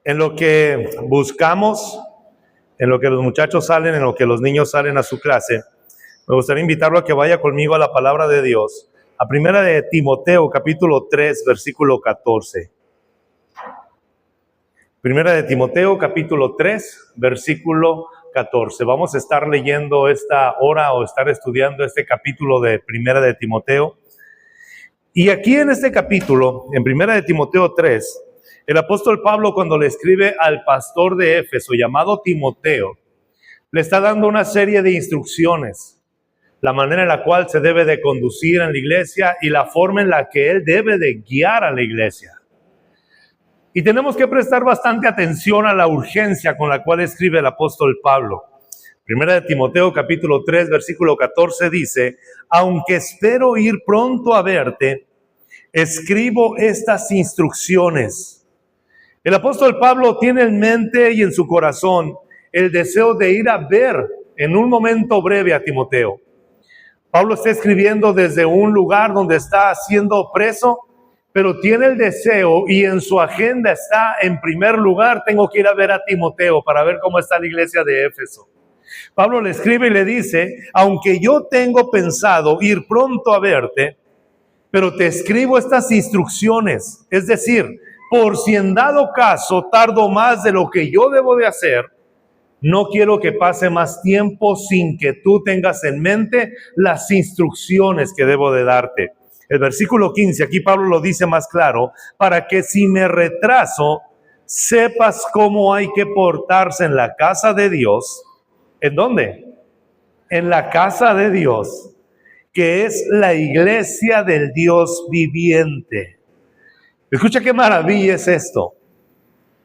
En lo que buscamos, en lo que los muchachos salen, en lo que los niños salen a su clase, me gustaría invitarlo a que vaya conmigo a la palabra de Dios, a Primera de Timoteo, capítulo 3, versículo 14. Primera de Timoteo, capítulo 3, versículo 14. Vamos a estar leyendo esta hora o estar estudiando este capítulo de Primera de Timoteo. Y aquí en este capítulo, en Primera de Timoteo 3, el apóstol Pablo, cuando le escribe al pastor de Éfeso llamado Timoteo, le está dando una serie de instrucciones, la manera en la cual se debe de conducir en la iglesia y la forma en la que él debe de guiar a la iglesia. Y tenemos que prestar bastante atención a la urgencia con la cual escribe el apóstol Pablo. Primera de Timoteo capítulo 3, versículo 14 dice: aunque espero ir pronto a verte, escribo estas instrucciones. El apóstol Pablo tiene en mente y en su corazón el deseo de ir a ver en un momento breve a Timoteo. Pablo está escribiendo desde un lugar donde está siendo preso, pero tiene el deseo y en su agenda está en primer lugar: tengo que ir a ver a Timoteo para ver cómo está la iglesia de Éfeso. Pablo le escribe y le dice: aunque yo tengo pensado ir pronto a verte, pero te escribo estas instrucciones, es decir, por si en dado caso tardo más de lo que yo debo de hacer, no quiero que pase más tiempo sin que tú tengas en mente las instrucciones que debo de darte. El versículo 15, aquí Pablo lo dice más claro: para que si me retraso, sepas cómo hay que portarse en la casa de Dios. ¿En dónde? En la casa de Dios, que es la iglesia del Dios viviente. Escucha qué maravilla es esto.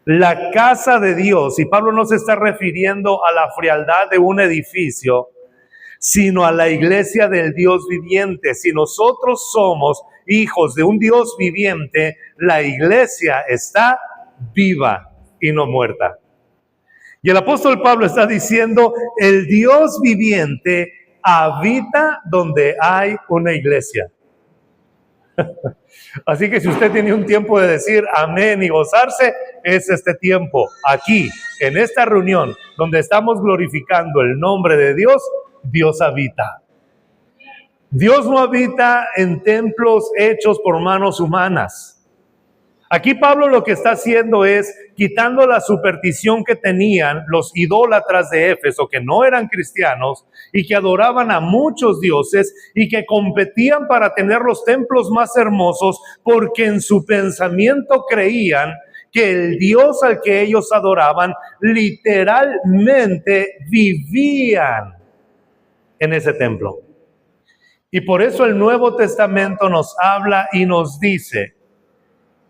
La casa de Dios, y Pablo no se está refiriendo a la frialdad de un edificio, sino a la iglesia del Dios viviente. Si nosotros somos hijos de un Dios viviente, la iglesia está viva y no muerta. Y el apóstol Pablo está diciendo: el Dios viviente habita donde hay una iglesia. Así que si usted tiene un tiempo de decir amén y gozarse, es este tiempo, aquí, en esta reunión, donde estamos glorificando el nombre de Dios. Dios habita. Dios no habita en templos hechos por manos humanas. Aquí Pablo lo que está haciendo es quitando la superstición que tenían los idólatras de Éfeso, que no eran cristianos y que adoraban a muchos dioses y que competían para tener los templos más hermosos, porque en su pensamiento creían que el Dios al que ellos adoraban literalmente vivían en ese templo. Y por eso el Nuevo Testamento nos habla y nos dice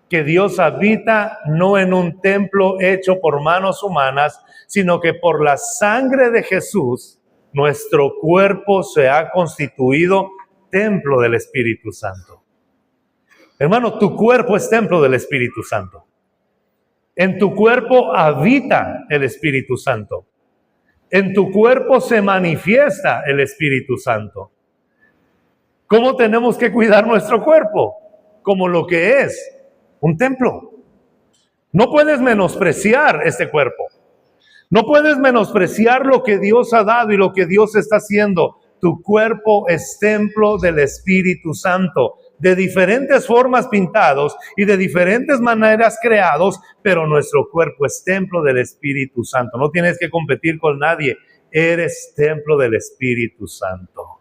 que Dios habita no en un templo hecho por manos humanas, sino que por la sangre de Jesús, nuestro cuerpo se ha constituido templo del Espíritu Santo. Hermano, tu cuerpo es templo del Espíritu Santo. En tu cuerpo habita el Espíritu Santo. En tu cuerpo se manifiesta el Espíritu Santo. ¿Cómo tenemos que cuidar nuestro cuerpo? Como lo que es un templo. No puedes menospreciar este cuerpo. No puedes menospreciar lo que Dios ha dado y lo que Dios está haciendo. Tu cuerpo es templo del Espíritu Santo, de diferentes formas pintados y de diferentes maneras creados, pero nuestro cuerpo es templo del Espíritu Santo. No tienes que competir con nadie. Eres templo del Espíritu Santo.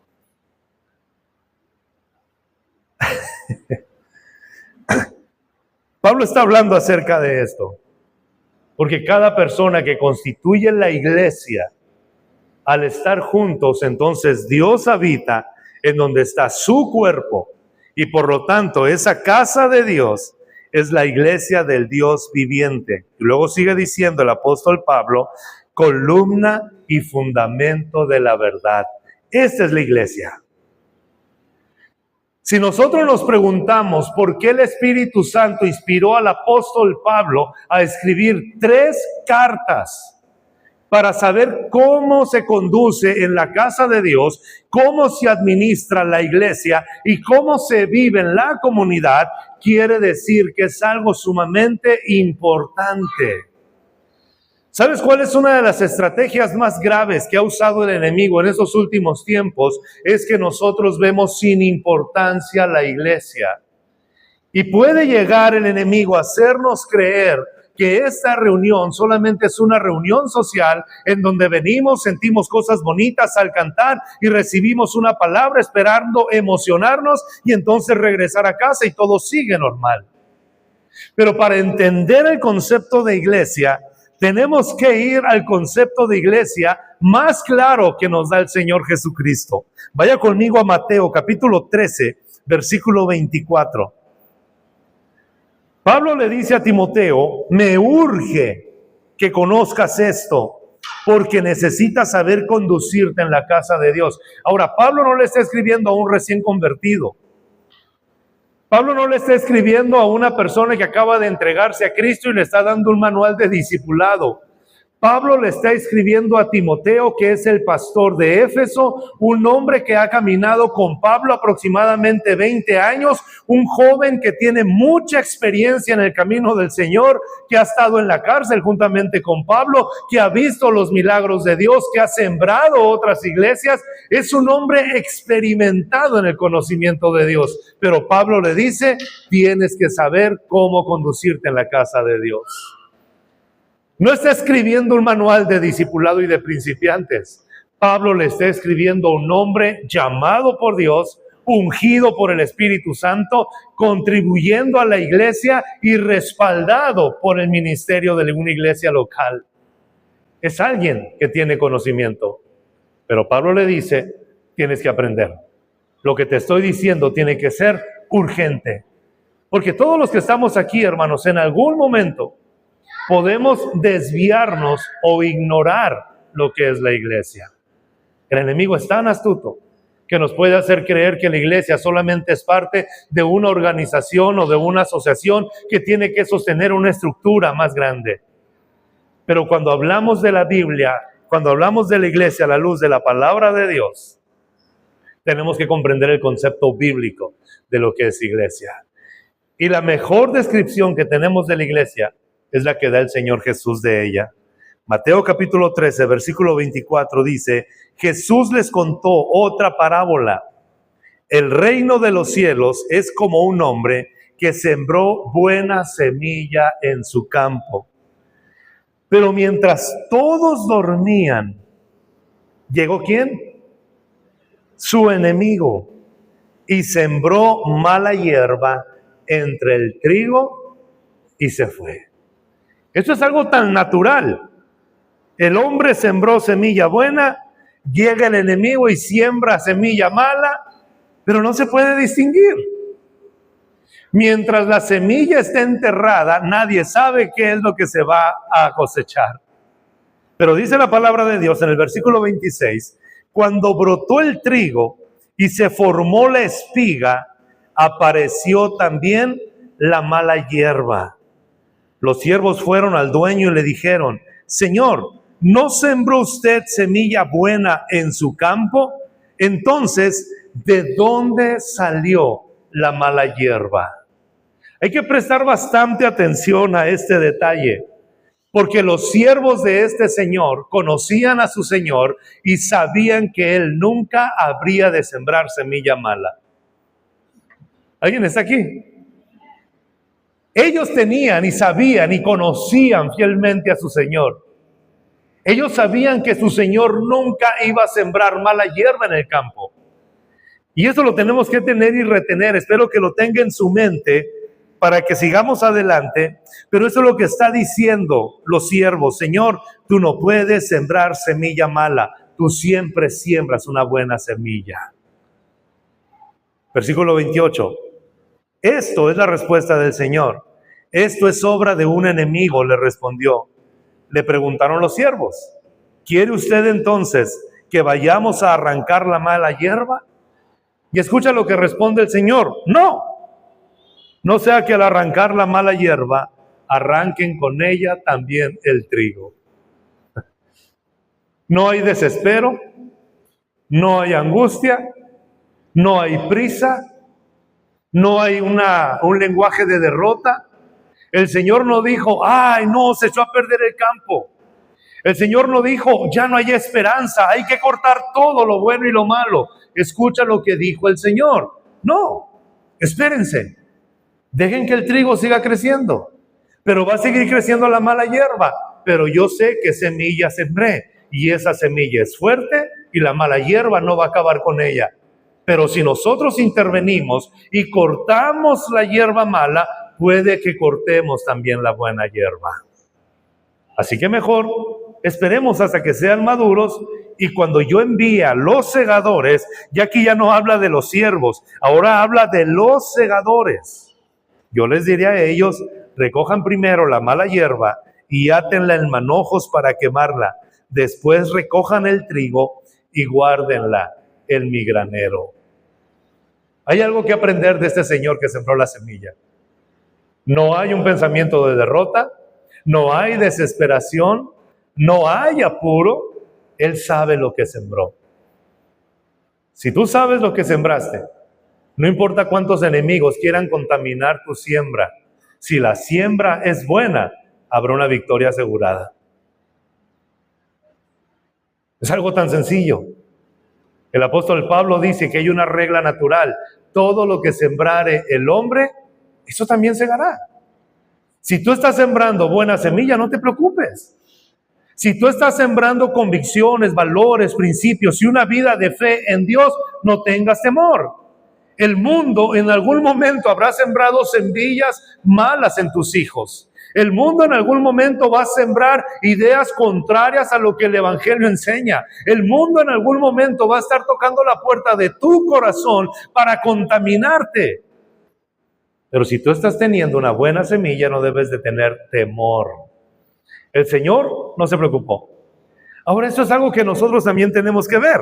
Pablo está hablando acerca de esto, porque cada persona que constituye la iglesia, al estar juntos, entonces Dios habita en donde está su cuerpo, y por lo tanto esa casa de Dios es la iglesia del Dios viviente. Y luego sigue diciendo el apóstol Pablo: columna y fundamento de la verdad. Esta es la iglesia. Si nosotros nos preguntamos por qué el Espíritu Santo inspiró al apóstol Pablo a escribir 3 cartas para saber cómo se conduce en la casa de Dios, cómo se administra la iglesia y cómo se vive en la comunidad, quiere decir que es algo sumamente importante. ¿Sabes cuál es una de las estrategias más graves que ha usado el enemigo en estos últimos tiempos? Es que nosotros vemos sin importancia la iglesia. Y puede llegar el enemigo a hacernos creer que esta reunión solamente es una reunión social en donde venimos, sentimos cosas bonitas al cantar y recibimos una palabra esperando emocionarnos y entonces regresar a casa y todo sigue normal. Pero para entender el concepto de iglesia, tenemos que ir al concepto de iglesia más claro que nos da el Señor Jesucristo. Vaya conmigo a Mateo capítulo 13, versículo 24. Pablo le dice a Timoteo, me urge que conozcas esto, porque necesitas saber conducirte en la casa de Dios. Ahora, Pablo no le está escribiendo a un recién convertido. Pablo no le está escribiendo a una persona que acaba de entregarse a Cristo y le está dando un manual de discipulado. Pablo le está escribiendo a Timoteo, que es el pastor de Éfeso, un hombre que ha caminado con Pablo aproximadamente 20 años, un joven que tiene mucha experiencia en el camino del Señor, que ha estado en la cárcel juntamente con Pablo, que ha visto los milagros de Dios, que ha sembrado otras iglesias. Es un hombre experimentado en el conocimiento de Dios. Pero Pablo le dice, tienes que saber cómo conducirte en la casa de Dios. No está escribiendo un manual de discipulado y de principiantes. Pablo le está escribiendo a un hombre llamado por Dios, ungido por el Espíritu Santo, contribuyendo a la iglesia y respaldado por el ministerio de una iglesia local. Es alguien que tiene conocimiento. Pero Pablo le dice, tienes que aprender. Lo que te estoy diciendo tiene que ser urgente. Porque todos los que estamos aquí, hermanos, en algún momento podemos desviarnos o ignorar lo que es la iglesia. El enemigo es tan astuto que nos puede hacer creer que la iglesia solamente es parte de una organización o de una asociación que tiene que sostener una estructura más grande. Pero cuando hablamos de la Biblia, cuando hablamos de la iglesia a la luz de la palabra de Dios, tenemos que comprender el concepto bíblico de lo que es iglesia. Y la mejor descripción que tenemos de la iglesia es la que da el Señor Jesús de ella. Mateo capítulo 13, versículo 24 dice, Jesús les contó otra parábola. El reino de los cielos es como un hombre que sembró buena semilla en su campo. Pero mientras todos dormían, ¿llegó quién? Su enemigo, y sembró mala hierba entre el trigo y se fue. Esto es algo tan natural. El hombre sembró semilla buena, llega el enemigo y siembra semilla mala, pero no se puede distinguir. Mientras la semilla esté enterrada, nadie sabe qué es lo que se va a cosechar. Pero dice la palabra de Dios en el versículo 26, cuando brotó el trigo y se formó la espiga, apareció también la mala hierba. Los siervos fueron al dueño y le dijeron, Señor, ¿no sembró usted semilla buena en su campo? Entonces, ¿de dónde salió la mala hierba? Hay que prestar bastante atención a este detalle, porque los siervos de este señor conocían a su señor y sabían que él nunca habría de sembrar semilla mala. ¿Alguien está aquí? Ellos tenían y sabían y conocían fielmente a su Señor. Ellos sabían que su Señor nunca iba a sembrar mala hierba en el campo. Y eso lo tenemos que tener y retener. Espero que lo tenga en su mente para que sigamos adelante. Pero eso es lo que está diciendo los siervos. Señor, tú no puedes sembrar semilla mala. Tú siempre siembras una buena semilla. Versículo 28. Esto es la respuesta del Señor. Esto es obra de un enemigo, le respondió. Le preguntaron los siervos, ¿quiere usted entonces que vayamos a arrancar la mala hierba? Y escucha lo que responde el Señor. No, no sea que al arrancar la mala hierba, arranquen con ella también el trigo. No hay desespero, no hay angustia, no hay prisa, no hay un lenguaje de derrota. El Señor no dijo, ay, no, se echó a perder el campo. El Señor no dijo, ya no hay esperanza, hay que cortar todo lo bueno y lo malo. Escucha lo que dijo el Señor. No, espérense, dejen que el trigo siga creciendo, pero va a seguir creciendo la mala hierba. Pero yo sé que semilla sembré y esa semilla es fuerte y la mala hierba no va a acabar con ella. Pero si nosotros intervenimos y cortamos la hierba mala, puede que cortemos también la buena hierba. Así que mejor esperemos hasta que sean maduros, y cuando yo envíe a los segadores, ya aquí ya no habla de los siervos, ahora habla de los segadores. Yo les diré a ellos, recojan primero la mala hierba y átenla en manojos para quemarla. Después recojan el trigo y guárdenla en mi granero. Hay algo que aprender de este señor que sembró la semilla. No hay un pensamiento de derrota, no hay desesperación, no hay apuro. Él sabe lo que sembró. Si tú sabes lo que sembraste, no importa cuántos enemigos quieran contaminar tu siembra, si la siembra es buena, habrá una victoria asegurada. Es algo tan sencillo. El apóstol Pablo dice que hay una regla natural. Todo lo que sembrare el hombre, eso también segará. Si tú estás sembrando buena semilla, no te preocupes. Si tú estás sembrando convicciones, valores, principios y una vida de fe en Dios, no tengas temor. El mundo en algún momento habrá sembrado semillas malas en tus hijos. El mundo en algún momento va a sembrar ideas contrarias a lo que el Evangelio enseña. El mundo en algún momento va a estar tocando la puerta de tu corazón para contaminarte. Pero si tú estás teniendo una buena semilla, no debes de tener temor. El Señor no se preocupó. Ahora, eso es algo que nosotros también tenemos que ver.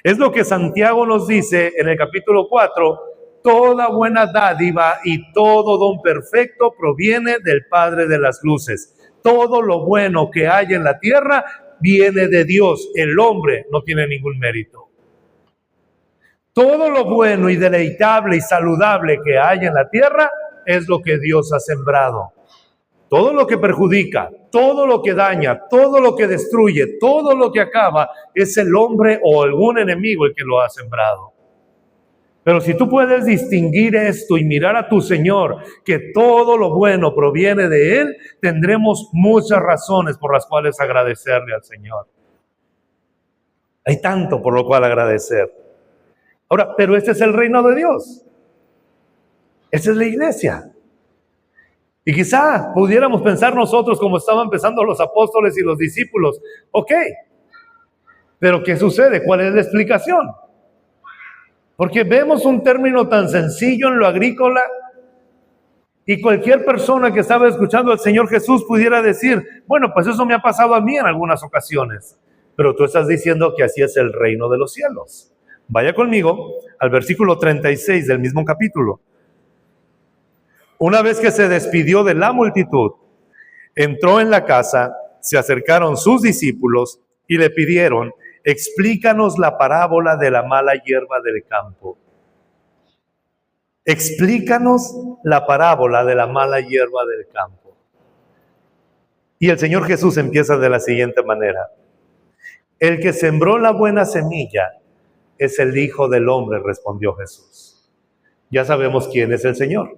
Es lo que Santiago nos dice en el capítulo 4. Toda buena dádiva y todo don perfecto proviene del Padre de las luces. Todo lo bueno que hay en la tierra viene de Dios. El hombre no tiene ningún mérito. Todo lo bueno y deleitable y saludable que hay en la tierra es lo que Dios ha sembrado. Todo lo que perjudica, todo lo que daña, todo lo que destruye, todo lo que acaba, es el hombre o algún enemigo el que lo ha sembrado. Pero si tú puedes distinguir esto y mirar a tu Señor, que todo lo bueno proviene de Él, tendremos muchas razones por las cuales agradecerle al Señor. Hay tanto por lo cual agradecer. Ahora, pero este es el reino de Dios. Esta es la iglesia. Y quizá pudiéramos pensar nosotros como estaban empezando los apóstoles y los discípulos. Ok, pero ¿qué sucede? ¿Cuál es la explicación? Porque vemos un término tan sencillo en lo agrícola y cualquier persona que estaba escuchando al Señor Jesús pudiera decir, bueno, pues eso me ha pasado a mí en algunas ocasiones. Pero tú estás diciendo que así es el reino de los cielos. Vaya conmigo al versículo 36 del mismo capítulo. Una vez que se despidió de la multitud, entró en la casa, se acercaron sus discípulos y le pidieron, explícanos la parábola de la mala hierba del campo. Explícanos la parábola de la mala hierba del campo. Y el Señor Jesús empieza de la siguiente manera. El que sembró la buena semilla es el Hijo del Hombre, respondió Jesús. Ya sabemos quién es el Señor.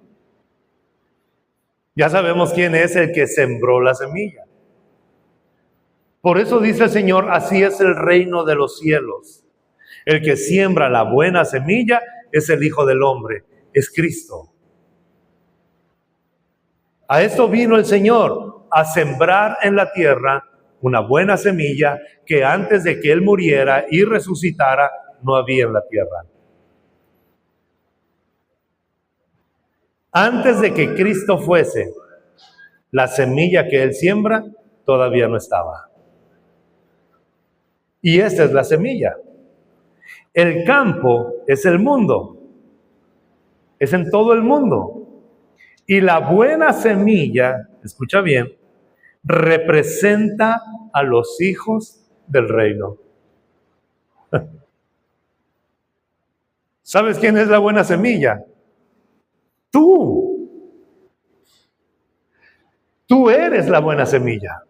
Ya sabemos quién es el que sembró la semilla. Por eso dice el Señor, así es el reino de los cielos. El que siembra la buena semilla es el Hijo del Hombre, es Cristo. A esto vino el Señor, a sembrar en la tierra una buena semilla que antes de que Él muriera y resucitara, no había en la tierra. Antes de que Cristo fuese, la semilla que Él siembra todavía no estaba. Y esta es la semilla. El campo es el mundo. Es en todo el mundo. Y la buena semilla, escucha bien, representa a los hijos del reino. ¿Sabes quién es la buena semilla? Tú. Tú eres la buena semilla.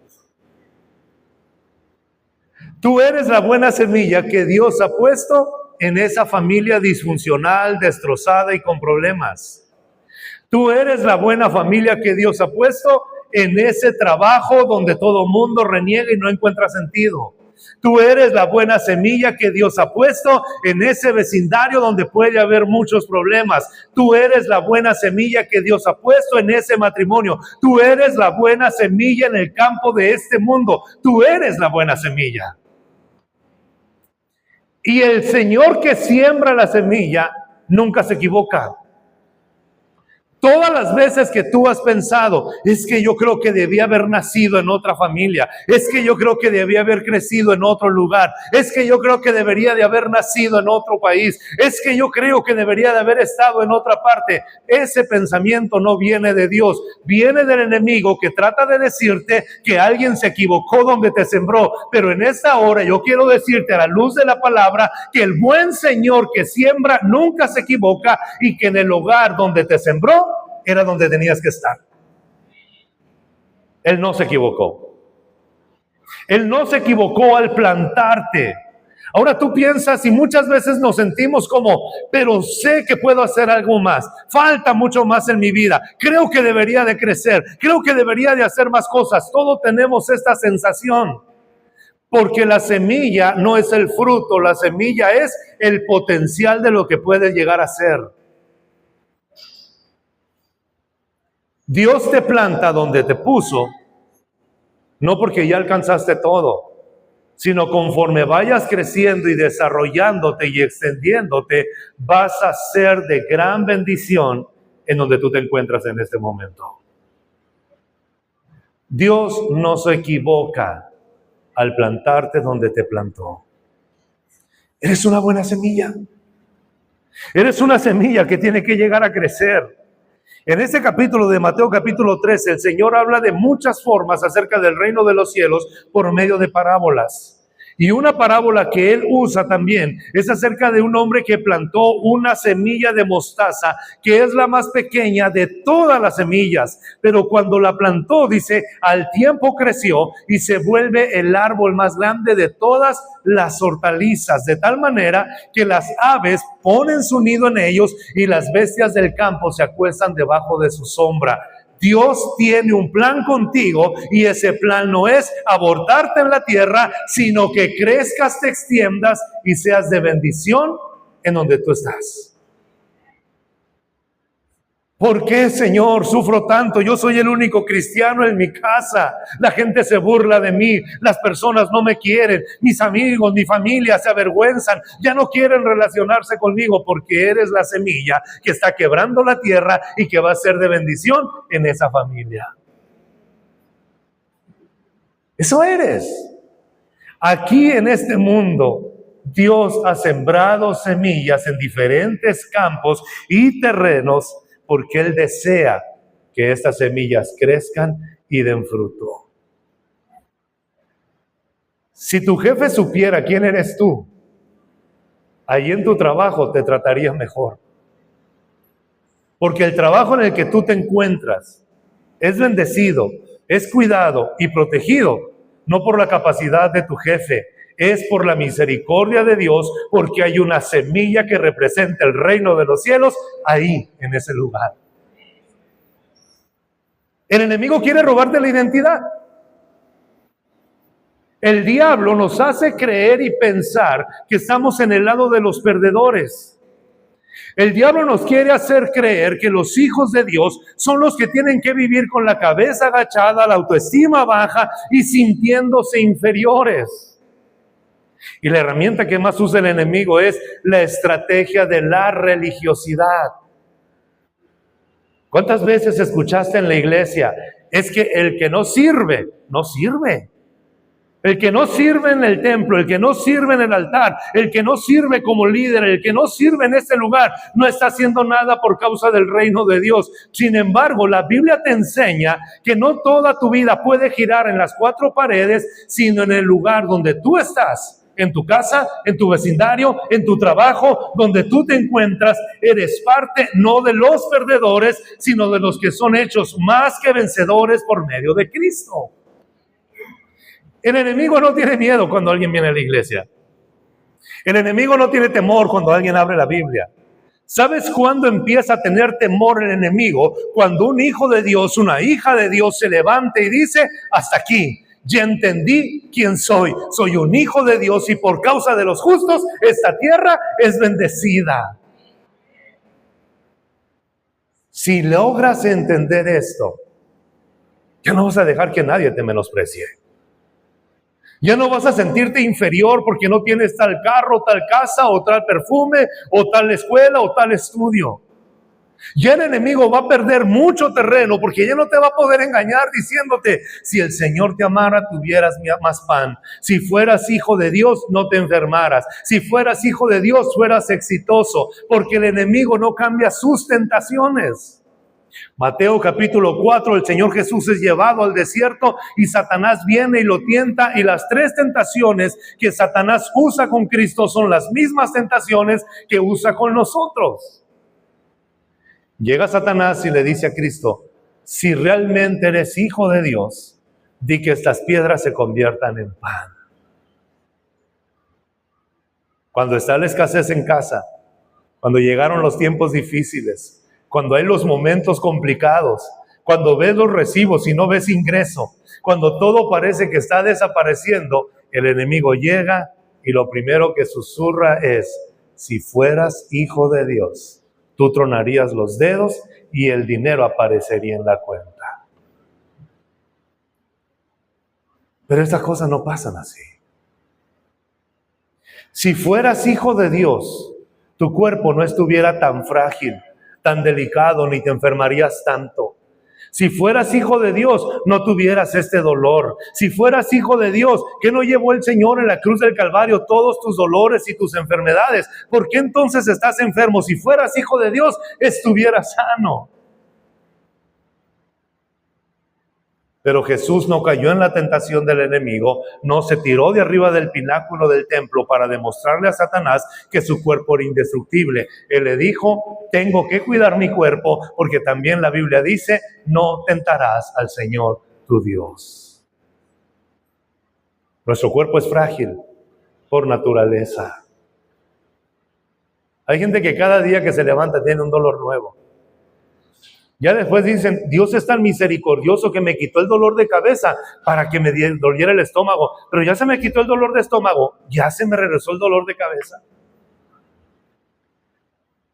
Tú eres la buena semilla que Dios ha puesto en esa familia disfuncional, destrozada y con problemas. Tú eres la buena familia que Dios ha puesto en ese trabajo donde todo mundo reniega y no encuentra sentido. Tú eres la buena semilla que Dios ha puesto en ese vecindario donde puede haber muchos problemas. Tú eres la buena semilla que Dios ha puesto en ese matrimonio. Tú eres la buena semilla en el campo de este mundo. Tú eres la buena semilla. Y el Señor que siembra la semilla nunca se equivoca. Todas las veces que tú has pensado, es que yo creo que debía haber nacido en otra familia, es que yo creo que debía haber crecido en otro lugar, es que yo creo que debería de haber nacido en otro país, es que yo creo que debería de haber estado en otra parte. Ese pensamiento no viene de Dios, viene del enemigo que trata de decirte que alguien se equivocó donde te sembró. Pero en esta hora yo quiero decirte a la luz de la palabra que el buen Señor que siembra nunca se equivoca y que en el hogar donde te sembró era donde tenías que estar. Él no se equivocó. Él no se equivocó al plantarte. Ahora tú piensas y muchas veces nos sentimos como, pero sé que puedo hacer algo más. Falta mucho más en mi vida. Creo que debería de crecer. Creo que debería de hacer más cosas. Todos tenemos esta sensación. Porque la semilla no es el fruto. La semilla es el potencial de lo que puede llegar a ser. Dios te planta donde te puso, no porque ya alcanzaste todo, sino conforme vayas creciendo y desarrollándote y extendiéndote, vas a ser de gran bendición en donde tú te encuentras en este momento. Dios no se equivoca al plantarte donde te plantó. Eres una buena semilla. Eres una semilla que tiene que llegar a crecer. En este capítulo de Mateo capítulo 13, el Señor habla de muchas formas acerca del reino de los cielos por medio de parábolas. Y una parábola que Él usa también es acerca de un hombre que plantó una semilla de mostaza, que es la más pequeña de todas las semillas. Pero cuando la plantó, dice, al tiempo creció y se vuelve el árbol más grande de todas las hortalizas, de tal manera que las aves ponen su nido en ellos y las bestias del campo se acuestan debajo de su sombra. Dios tiene un plan contigo y ese plan no es abortarte en la tierra, sino que crezcas, te extiendas y seas de bendición en donde tú estás. ¿Por qué, Señor, sufro tanto? Yo soy el único cristiano en mi casa. La gente se burla de mí. Las personas no me quieren. Mis amigos, mi familia se avergüenzan. Ya no quieren relacionarse conmigo porque eres la semilla que está quebrando la tierra y que va a ser de bendición en esa familia. Eso eres. Aquí en este mundo, Dios ha sembrado semillas en diferentes campos y terrenos porque Él desea que estas semillas crezcan y den fruto. Si tu jefe supiera quién eres tú, ahí en tu trabajo te trataría mejor. Porque el trabajo en el que tú te encuentras es bendecido, es cuidado y protegido, no por la capacidad de tu jefe, es por la misericordia de Dios, porque hay una semilla que representa el reino de los cielos ahí, en ese lugar. El enemigo quiere robarte la identidad. El diablo nos hace creer y pensar que estamos en el lado de los perdedores. El diablo nos quiere hacer creer que los hijos de Dios son los que tienen que vivir con la cabeza agachada, la autoestima baja y sintiéndose inferiores. Y la herramienta que más usa el enemigo es la estrategia de la religiosidad. ¿Cuántas veces escuchaste en la iglesia? Es que el que no sirve, no sirve. El que no sirve en el templo, el que no sirve en el altar, el que no sirve como líder, el que no sirve en este lugar, no está haciendo nada por causa del reino de Dios. Sin embargo, la Biblia te enseña que no toda tu vida puede girar en las cuatro paredes, sino en el lugar donde tú estás. En tu casa, en tu vecindario, en tu trabajo, donde tú te encuentras, eres parte no de los perdedores, sino de los que son hechos más que vencedores por medio de Cristo. El enemigo no tiene miedo cuando alguien viene a la iglesia. El enemigo no tiene temor cuando alguien abre la Biblia. ¿Sabes cuándo empieza a tener temor el enemigo? Cuando un hijo de Dios, una hija de Dios se levanta y dice, hasta aquí, ya entendí quién soy. Soy un hijo de Dios y por causa de los justos, esta tierra es bendecida. Si logras entender esto, ya no vas a dejar que nadie te menosprecie. Ya no vas a sentirte inferior porque no tienes tal carro, tal casa, o tal perfume, o tal escuela, o tal estudio. Ya el enemigo va a perder mucho terreno porque ya no te va a poder engañar diciéndote, si el Señor te amara, tuvieras más pan. Si fueras hijo de Dios, no te enfermaras. Si fueras hijo de Dios, fueras exitoso, porque el enemigo no cambia sus tentaciones. Mateo capítulo 4, el Señor Jesús es llevado al desierto y Satanás viene y lo tienta, y las 3 tentaciones que Satanás usa con Cristo son las mismas tentaciones que usa con nosotros. Llega Satanás y le dice a Cristo, si realmente eres hijo de Dios, di que estas piedras se conviertan en pan. Cuando está la escasez en casa, cuando llegaron los tiempos difíciles, cuando hay los momentos complicados, cuando ves los recibos y no ves ingreso, cuando todo parece que está desapareciendo, el enemigo llega y lo primero que susurra es, si fueras hijo de Dios, tú tronarías los dedos y el dinero aparecería en la cuenta. Pero estas cosas no pasan así. Si fueras hijo de Dios, tu cuerpo no estuviera tan frágil, tan delicado, ni te enfermarías tanto. Si fueras hijo de Dios, no tuvieras este dolor. Si fueras hijo de Dios, ¿qué no llevó el Señor en la cruz del Calvario todos tus dolores y tus enfermedades? ¿Por qué entonces estás enfermo? Si fueras hijo de Dios, estuvieras sano. Pero Jesús no cayó en la tentación del enemigo, no se tiró de arriba del pináculo del templo para demostrarle a Satanás que su cuerpo era indestructible. Él le dijo, tengo que cuidar mi cuerpo, porque también la Biblia dice, no tentarás al Señor tu Dios. Nuestro cuerpo es frágil por naturaleza. Hay gente que cada día que se levanta tiene un dolor nuevo. Ya después dicen, Dios es tan misericordioso que me quitó el dolor de cabeza para que me doliera el estómago. Pero ya se me quitó el dolor de estómago, ya se me regresó el dolor de cabeza.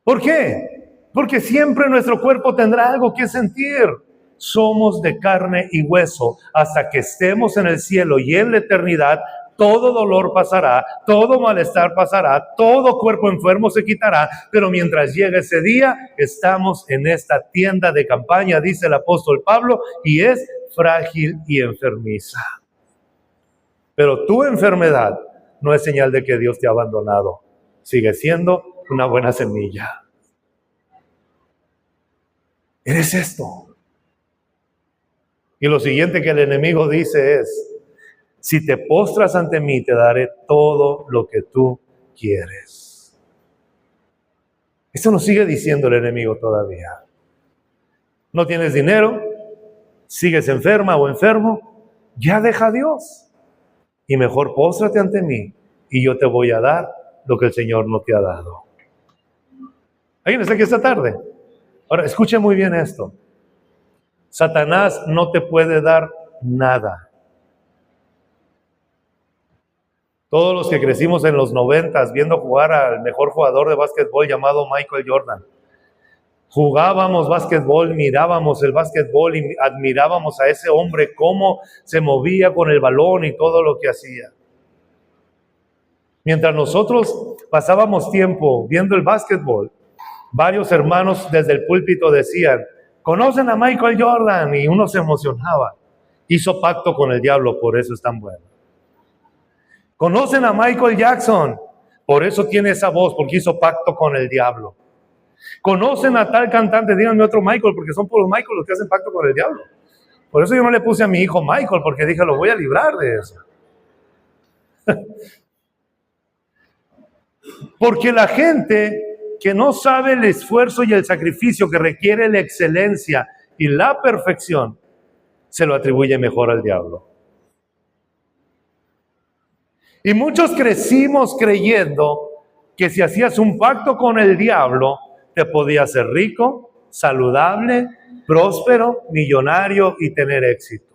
¿Por qué? Porque siempre nuestro cuerpo tendrá algo que sentir. Somos de carne y hueso. Hasta que estemos en el cielo y en la eternidad, todo dolor pasará, todo malestar pasará, todo cuerpo enfermo se quitará, pero mientras llegue ese día, estamos en esta tienda de campaña, dice el apóstol Pablo, y es frágil y enfermiza. Pero tu enfermedad no es señal de que Dios te ha abandonado, sigue siendo una buena semilla. Eres esto. Y lo siguiente que el enemigo dice es, si te postras ante mí, te daré todo lo que tú quieres. Esto nos sigue diciendo el enemigo todavía. No tienes dinero, sigues enferma o enfermo, ya deja a Dios. Y mejor póstrate ante mí y yo te voy a dar lo que el Señor no te ha dado. ¿Alguien está aquí esta tarde? Ahora, escuche muy bien esto. Satanás no te puede dar nada. Todos los que crecimos en los 90s viendo jugar al mejor jugador de básquetbol llamado Michael Jordan. Jugábamos básquetbol, mirábamos el básquetbol y admirábamos a ese hombre cómo se movía con el balón y todo lo que hacía. Mientras nosotros pasábamos tiempo viendo el básquetbol, varios hermanos desde el púlpito decían, ¿conocen a Michael Jordan? Y uno se emocionaba. Hizo pacto con el diablo, por eso es tan bueno. ¿Conocen a Michael Jackson? Por eso tiene esa voz, porque hizo pacto con el diablo. ¿Conocen a tal cantante? Díganme otro Michael, porque son puros Michael los que hacen pacto con el diablo. Por eso yo no le puse a mi hijo Michael, porque dije, lo voy a librar de eso. Porque la gente que no sabe el esfuerzo y el sacrificio que requiere la excelencia y la perfección, se lo atribuye mejor al diablo. Y muchos crecimos creyendo que si hacías un pacto con el diablo, te podías ser rico, saludable, próspero, millonario y tener éxito.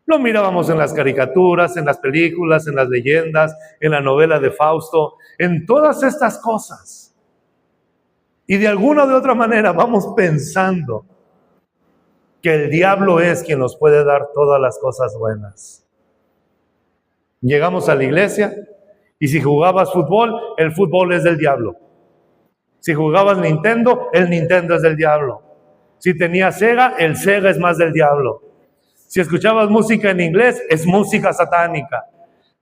Lo mirábamos en las caricaturas, en las películas, en las leyendas, en la novela de Fausto, en todas estas cosas. Y de alguna o de otra manera vamos pensando que el diablo es quien nos puede dar todas las cosas buenas. Llegamos a la iglesia y si jugabas fútbol, el fútbol es del diablo. Si jugabas Nintendo, el Nintendo es del diablo. Si tenías Sega, el Sega es más del diablo. Si escuchabas música en inglés, es música satánica.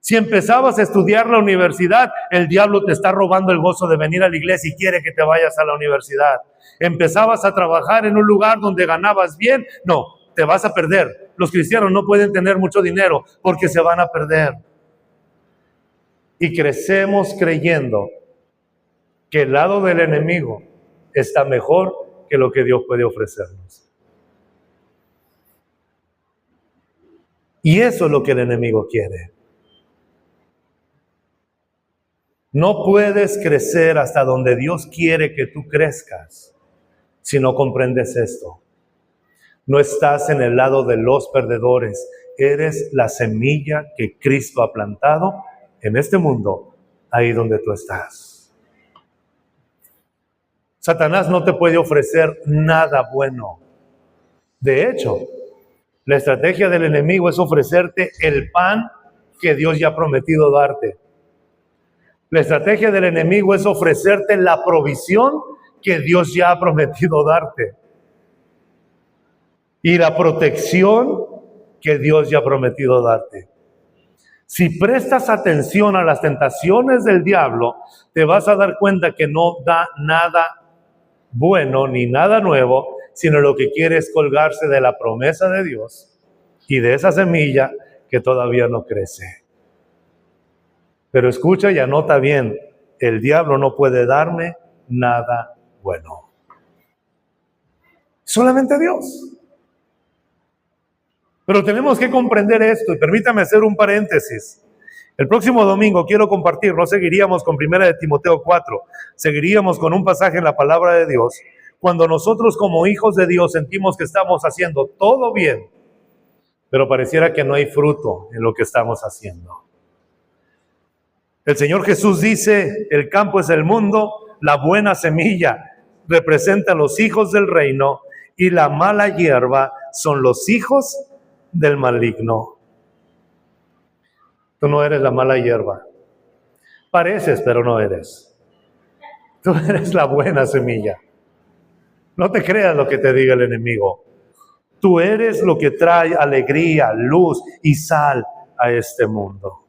Si empezabas a estudiar la universidad, el diablo te está robando el gozo de venir a la iglesia y quiere que te vayas a la universidad. Empezabas a trabajar en un lugar donde ganabas bien, no, te vas a perder. Los cristianos no pueden tener mucho dinero porque se van a perder. Y crecemos creyendo que el lado del enemigo está mejor que lo que Dios puede ofrecernos. Y eso es lo que el enemigo quiere. No puedes crecer hasta donde Dios quiere que tú crezcas si no comprendes esto. No estás en el lado de los perdedores. Eres la semilla que Cristo ha plantado en este mundo, ahí donde tú estás. Satanás no te puede ofrecer nada bueno. De hecho, la estrategia del enemigo es ofrecerte el pan que Dios ya ha prometido darte. La estrategia del enemigo es ofrecerte la provisión que Dios ya ha prometido darte. Y la protección que Dios ya ha prometido darte. Si prestas atención a las tentaciones del diablo, te vas a dar cuenta que no da nada bueno ni nada nuevo, sino lo que quiere es colgarse de la promesa de Dios y de esa semilla que todavía no crece. Pero escucha y anota bien, el diablo no puede darme nada bueno. Solamente Dios. Pero tenemos que comprender esto, y permítame hacer un paréntesis. El próximo domingo quiero compartir, no seguiríamos con 1 de Timoteo 4, seguiríamos con un pasaje en la palabra de Dios. Cuando nosotros como hijos de Dios sentimos que estamos haciendo todo bien, pero pareciera que no hay fruto en lo que estamos haciendo. El Señor Jesús dice, el campo es el mundo, la buena semilla representa a los hijos del reino y la mala hierba son los hijos del maligno. Tú no eres la mala hierba. Pareces, pero no eres. Tú eres la buena semilla. No te creas lo que te diga el enemigo. Tú eres lo que trae alegría, luz y sal a este mundo.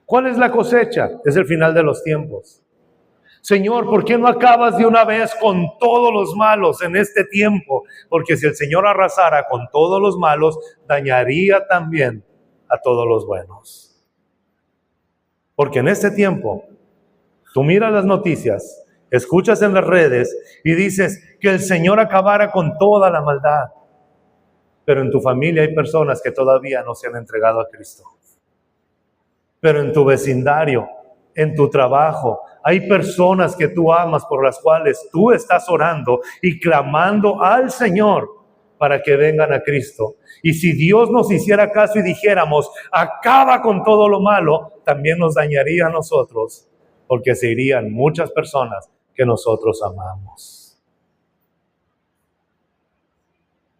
¿Cuál es la cosecha? Es el final de los tiempos. Señor, ¿por qué no acabas de una vez con todos los malos en este tiempo? Porque si el Señor arrasara con todos los malos, dañaría también a todos los buenos. Porque en este tiempo, tú miras las noticias, escuchas en las redes y dices que el Señor acabara con toda la maldad. Pero en tu familia hay personas que todavía no se han entregado a Cristo. Pero en tu vecindario, en tu trabajo, hay personas que tú amas por las cuales tú estás orando y clamando al Señor para que vengan a Cristo. Y si Dios nos hiciera caso y dijéramos, acaba con todo lo malo, también nos dañaría a nosotros, porque se irían muchas personas que nosotros amamos.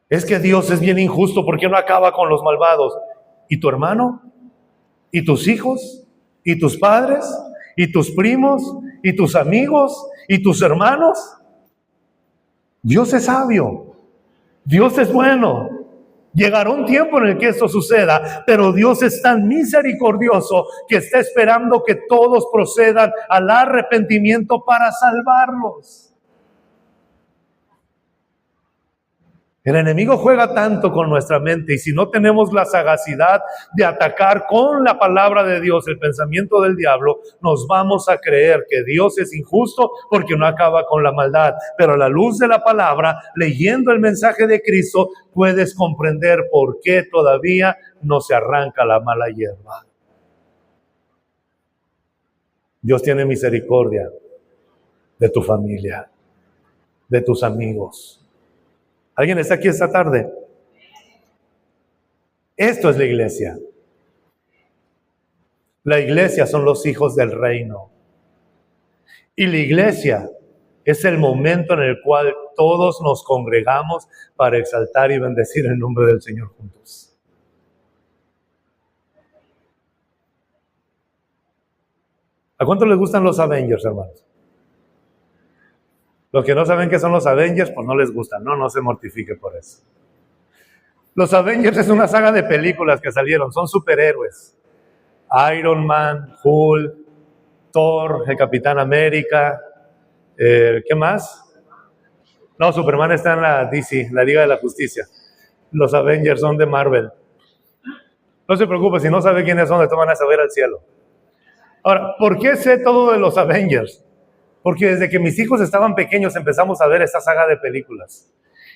Es que Dios es bien injusto, ¿por qué no acaba con los malvados? ¿Y tu hermano? ¿Y tus hijos? ¿Y tus padres? ¿Y tus primos? ¿Y tus amigos? ¿Y tus hermanos? Dios es sabio. Dios es bueno. Llegará un tiempo en el que esto suceda, pero Dios es tan misericordioso que está esperando que todos procedan al arrepentimiento para salvarlos. El enemigo juega tanto con nuestra mente y si no tenemos la sagacidad de atacar con la palabra de Dios el pensamiento del diablo, nos vamos a creer que Dios es injusto porque no acaba con la maldad. Pero a la luz de la palabra, leyendo el mensaje de Cristo, puedes comprender por qué todavía no se arranca la mala hierba. Dios tiene misericordia de tu familia, de tus amigos. ¿Alguien está aquí esta tarde? Esto es la iglesia. La iglesia son los hijos del reino. Y la iglesia es el momento en el cual todos nos congregamos para exaltar y bendecir el nombre del Señor juntos. ¿A cuánto les gustan los Avengers, hermanos? Los que no saben qué son los Avengers, pues no les gustan, no se mortifique por eso. Los Avengers es una saga de películas que salieron, son superhéroes. Iron Man, Hulk, Thor, el Capitán América, ¿qué más? No, Superman está en la DC, la Liga de la Justicia. Los Avengers son de Marvel. No se preocupe, si no sabe quiénes son, de van a saber al cielo. Ahora, ¿por qué sé todo de los Avengers? Porque desde que mis hijos estaban pequeños empezamos a ver esta saga de películas.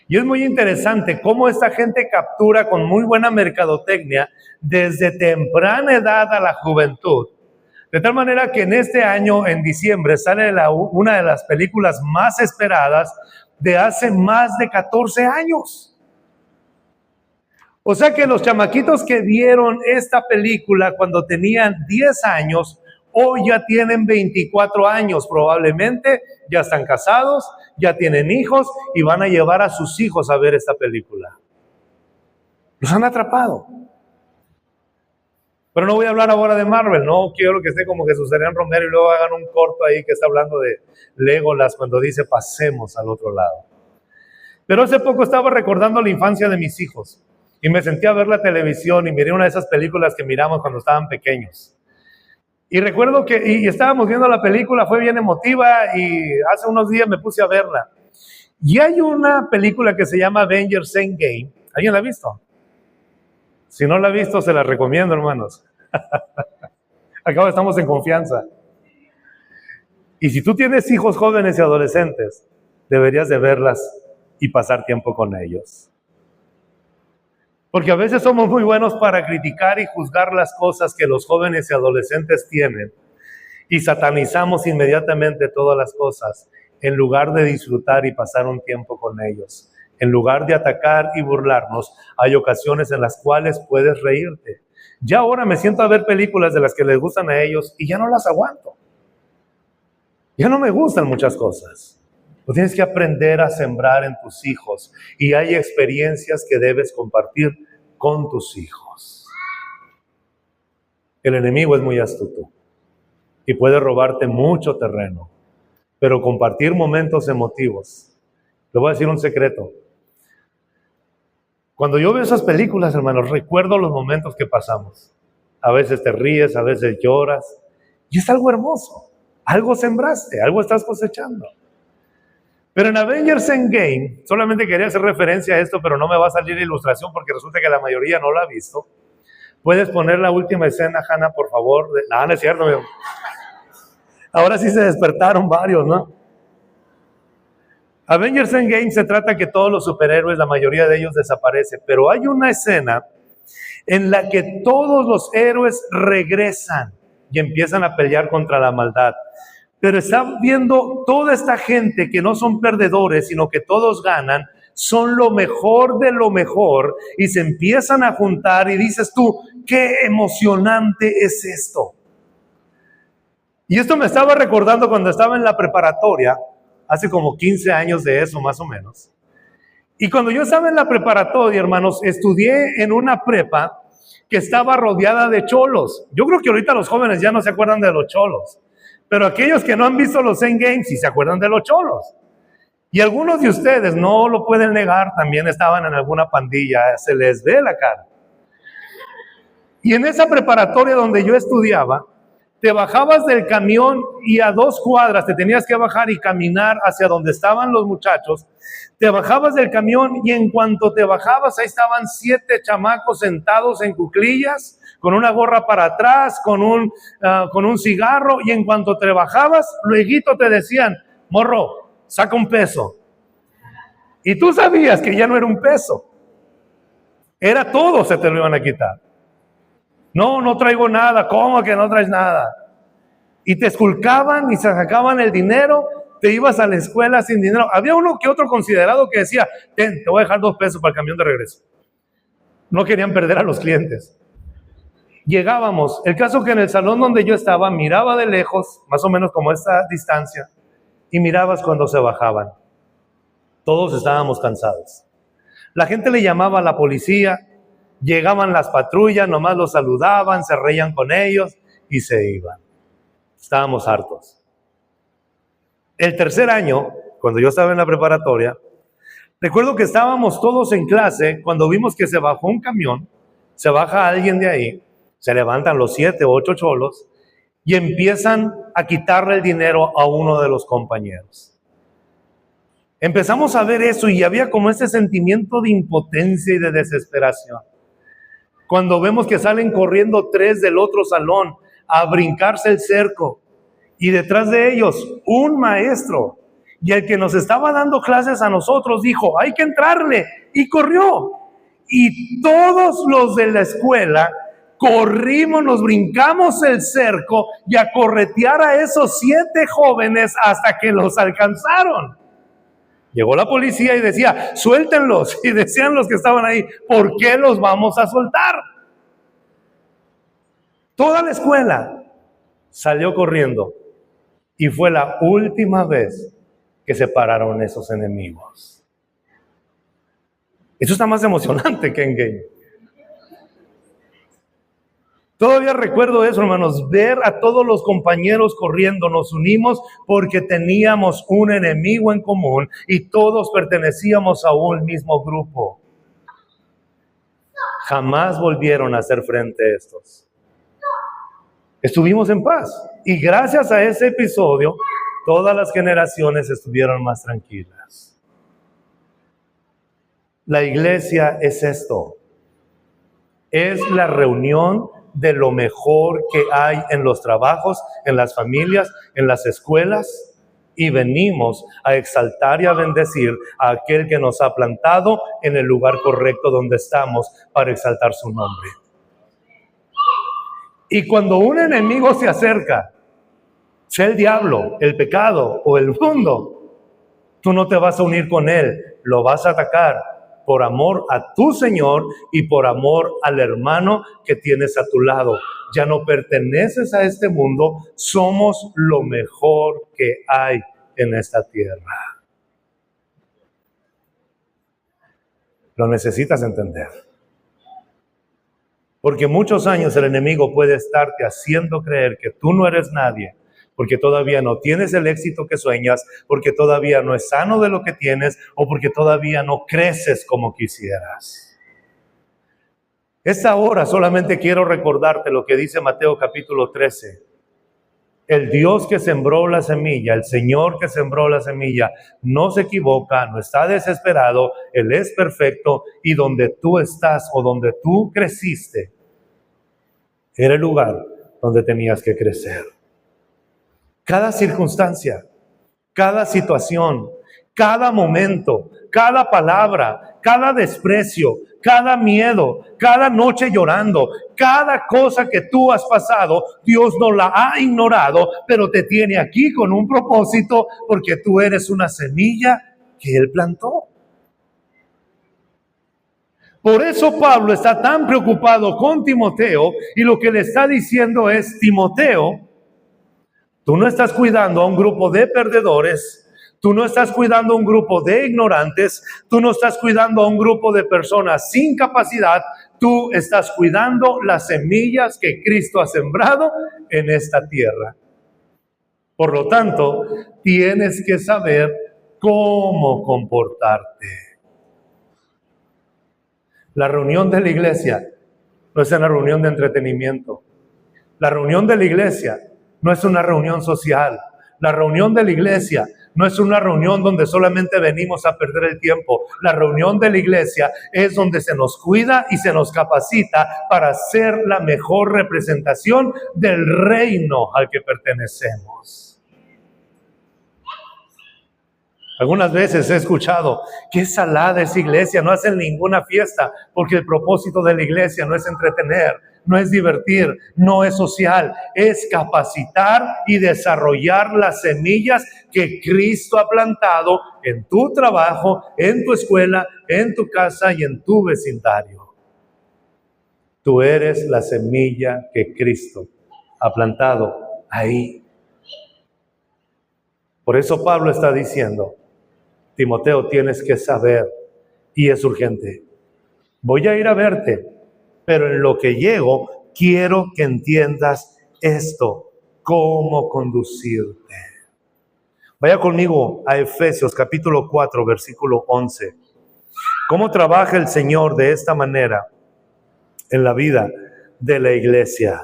Y es muy interesante cómo esta gente captura con muy buena mercadotecnia desde temprana edad a la juventud. De tal manera que en este año, en diciembre, sale una de las películas más esperadas de hace más de 14 años. O sea que los chamaquitos que vieron esta película cuando tenían 10 años, hoy ya tienen 24 años, probablemente ya están casados, ya tienen hijos y van a llevar a sus hijos a ver esta película. Los han atrapado. Pero no voy a hablar ahora de Marvel, no quiero que esté como Jesús Adrián Romero y luego hagan un corto ahí que está hablando de Legolas cuando dice pasemos al otro lado. Pero hace poco estaba recordando la infancia de mis hijos y me senté a ver la televisión y miré una de esas películas que miramos cuando estaban pequeños. Y recuerdo que y estábamos viendo la película, fue bien emotiva y hace unos días me puse a verla. Y hay una película que se llama Avengers Endgame. ¿Alguien la ha visto? Si no la ha visto, se la recomiendo, hermanos. Acá estamos en confianza. Y si tú tienes hijos jóvenes y adolescentes, deberías de verlas y pasar tiempo con ellos. Porque a veces somos muy buenos para criticar y juzgar las cosas que los jóvenes y adolescentes tienen y satanizamos inmediatamente todas las cosas en lugar de disfrutar y pasar un tiempo con ellos. En lugar de atacar y burlarnos, hay ocasiones en las cuales puedes reírte. Ya ahora me siento a ver películas de las que les gustan a ellos y ya no las aguanto. Ya no me gustan muchas cosas. Tú tienes que aprender a sembrar en tus hijos y hay experiencias que debes compartir con tus hijos. El enemigo es muy astuto y puede robarte mucho terreno, pero compartir momentos emotivos. Le voy a decir un secreto. Cuando yo veo esas películas, hermanos, recuerdo los momentos que pasamos. A veces te ríes, a veces lloras y es algo hermoso. Algo sembraste, algo estás cosechando. Pero en Avengers Endgame, solamente quería hacer referencia a esto, pero no me va a salir la ilustración porque resulta que la mayoría no la ha visto. ¿Puedes poner la última escena, Hannah, por favor? No es cierto. Ahora sí se despertaron varios, ¿no? Avengers Endgame se trata que todos los superhéroes, la mayoría de ellos desaparecen, pero hay una escena en la que todos los héroes regresan y empiezan a pelear contra la maldad. Pero están viendo toda esta gente que no son perdedores, sino que todos ganan, son lo mejor de lo mejor y se empiezan a juntar y dices tú, qué emocionante es esto. Y esto me estaba recordando cuando estaba en la preparatoria, hace como 15 años de eso más o menos. Y cuando yo estaba en la preparatoria, hermanos, estudié en una prepa que estaba rodeada de cholos. Yo creo que ahorita los jóvenes ya no se acuerdan de los cholos. Pero aquellos que no han visto los Endgame sí se acuerdan de los cholos. Y algunos de ustedes no lo pueden negar, también estaban en alguna pandilla, se les ve la cara. Y en esa preparatoria donde yo estudiaba, te bajabas del camión y a 2 cuadras te tenías que bajar y caminar hacia donde estaban los muchachos. Te bajabas del camión y en cuanto te bajabas, ahí estaban 7 chamacos sentados en cuclillas, con una gorra para atrás, con un cigarro, y en cuanto te bajabas, luego te decían, morro, saca un peso. Y tú sabías que ya no era un peso. Era todo, se te lo iban a quitar. No, no traigo nada. ¿Cómo que no traes nada? Y te esculcaban y se sacaban el dinero. Te ibas a la escuela sin dinero. Había uno que otro considerado que decía, te voy a dejar 2 pesos para el camión de regreso. No querían perder a los clientes. Llegábamos. El caso que en el salón donde yo estaba, miraba de lejos, más o menos como esta distancia, y mirabas cuando se bajaban. Todos estábamos cansados. La gente le llamaba a la policía, llegaban las patrullas, nomás los saludaban, se reían con ellos y se iban. Estábamos hartos. El tercer año, cuando yo estaba en la preparatoria, recuerdo que estábamos todos en clase cuando vimos que se bajó un camión, se baja alguien de ahí, se levantan los 7 o 8 cholos y empiezan a quitarle el dinero a uno de los compañeros. Empezamos a ver eso y había como ese sentimiento de impotencia y de desesperación. Cuando vemos que salen corriendo 3 del otro salón a brincarse el cerco y detrás de ellos un maestro, y el que nos estaba dando clases a nosotros dijo, hay que entrarle, y corrió. Y todos los de la escuela corrimos, nos brincamos el cerco y a corretear a esos 7 jóvenes hasta que los alcanzaron. Llegó la policía y decía, suéltenlos. Y decían los que estaban ahí, ¿por qué los vamos a soltar? Toda la escuela salió corriendo y fue la última vez que se pararon esos enemigos. Eso está más emocionante que Endgame. Todavía recuerdo eso, hermanos, ver a todos los compañeros corriendo. Nos unimos porque teníamos un enemigo en común y todos pertenecíamos a un mismo grupo. Jamás volvieron a hacer frente a estos. Estuvimos en paz y gracias a ese episodio, todas las generaciones estuvieron más tranquilas. La iglesia es esto. Es la reunión de lo mejor que hay en los trabajos, en las familias, en las escuelas, y venimos a exaltar y a bendecir a aquel que nos ha plantado en el lugar correcto donde estamos para exaltar su nombre. Y cuando un enemigo se acerca, sea el diablo, el pecado o el mundo, tú no te vas a unir con él, lo vas a atacar por amor a tu Señor y por amor al hermano que tienes a tu lado. Ya no perteneces a este mundo, somos lo mejor que hay en esta tierra. Lo necesitas entender. Porque muchos años el enemigo puede estarte haciendo creer que tú no eres nadie, porque todavía no tienes el éxito que sueñas, porque todavía no es sano de lo que tienes, o porque todavía no creces como quisieras. Esta hora solamente quiero recordarte lo que dice Mateo capítulo 13. El Dios que sembró la semilla, el Señor que sembró la semilla, no se equivoca, no está desesperado, Él es perfecto, y donde tú estás o donde tú creciste, era el lugar donde tenías que crecer. Cada circunstancia, cada situación, cada momento, cada palabra, cada desprecio, cada miedo, cada noche llorando, cada cosa que tú has pasado, Dios no la ha ignorado, pero te tiene aquí con un propósito, porque tú eres una semilla que Él plantó. Por eso Pablo está tan preocupado con Timoteo, y lo que le está diciendo es, Timoteo, tú no estás cuidando a un grupo de perdedores, tú no estás cuidando a un grupo de ignorantes, tú no estás cuidando a un grupo de personas sin capacidad, tú estás cuidando las semillas que Cristo ha sembrado en esta tierra. Por lo tanto, tienes que saber cómo comportarte. La reunión de la iglesia no es una reunión de entretenimiento. La reunión de la iglesia no es una reunión social. La reunión de la iglesia no es una reunión donde solamente venimos a perder el tiempo. La reunión de la iglesia es donde se nos cuida y se nos capacita para ser la mejor representación del reino al que pertenecemos. Algunas veces he escuchado, qué salada es iglesia, no hacen ninguna fiesta, porque el propósito de la iglesia no es entretener, no es divertir, no es social, es capacitar y desarrollar las semillas que Cristo ha plantado en tu trabajo, en tu escuela, en tu casa y en tu vecindario. Tú eres la semilla que Cristo ha plantado ahí. Por eso Pablo está diciendo, Timoteo, tienes que saber, y es urgente. Voy a ir a verte, pero en lo que llego, quiero que entiendas esto, cómo conducirte. Vaya conmigo a Efesios capítulo 4, versículo 11. ¿Cómo trabaja el Señor de esta manera en la vida de la iglesia?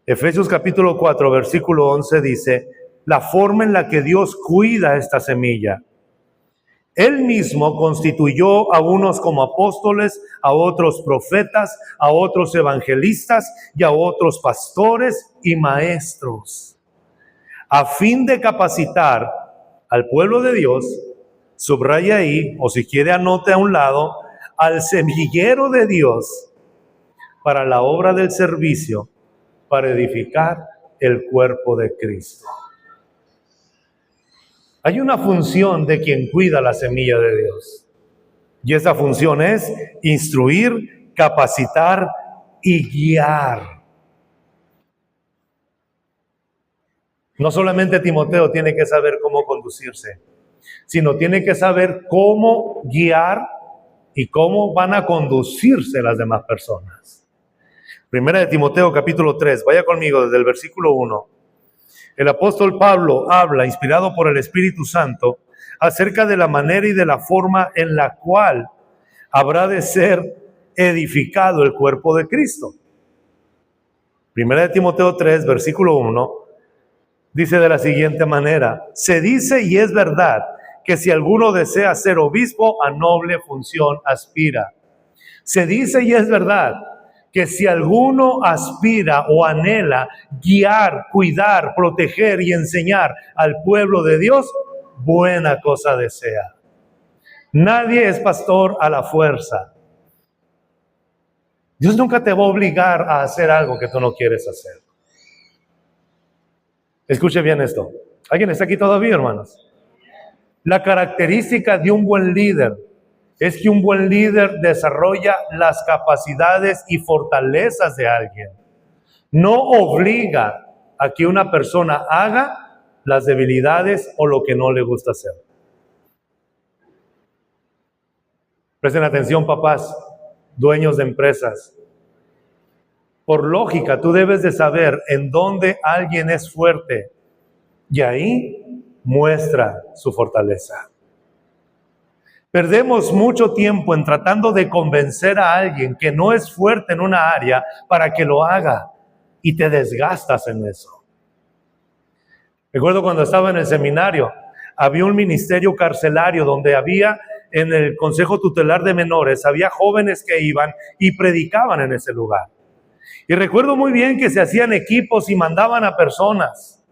Efesios capítulo 4, versículo 11 dice, la forma en la que Dios cuida esta semilla. Él mismo constituyó a unos como apóstoles, a otros profetas, a otros evangelistas y a otros pastores y maestros, a fin de capacitar al pueblo de Dios, subraya ahí, o si quiere anote a un lado, al semillero de Dios para la obra del servicio, para edificar el cuerpo de Cristo. Hay una función de quien cuida la semilla de Dios. Y esa función es instruir, capacitar y guiar. No solamente Timoteo tiene que saber cómo conducirse, sino tiene que saber cómo guiar y cómo van a conducirse las demás personas. Primera de Timoteo capítulo 3, vaya conmigo desde el versículo 1. El apóstol Pablo habla, inspirado por el Espíritu Santo, acerca de la manera y de la forma en la cual habrá de ser edificado el cuerpo de Cristo. Primera de Timoteo 3, versículo 1, dice de la siguiente manera, se dice y es verdad que si alguno desea ser obispo, a noble función aspira. Se dice y es verdad que si alguno aspira o anhela guiar, cuidar, proteger y enseñar al pueblo de Dios, buena cosa desea. Nadie es pastor a la fuerza. Dios nunca te va a obligar a hacer algo que tú no quieres hacer. Escuche bien esto. ¿Alguien está aquí todavía, hermanos? La característica de un buen líder es que un buen líder desarrolla las capacidades y fortalezas de alguien. No obliga a que una persona haga las debilidades o lo que no le gusta hacer. Presten atención, papás, dueños de empresas. Por lógica, tú debes de saber en dónde alguien es fuerte y ahí muestra su fortaleza. Perdemos mucho tiempo en tratando de convencer a alguien que no es fuerte en una área para que lo haga y te desgastas en eso. Recuerdo cuando estaba en el seminario, había un ministerio carcelario donde había en el Consejo Tutelar de Menores, había jóvenes que iban y predicaban en ese lugar. Y recuerdo muy bien que se hacían equipos y mandaban a personas.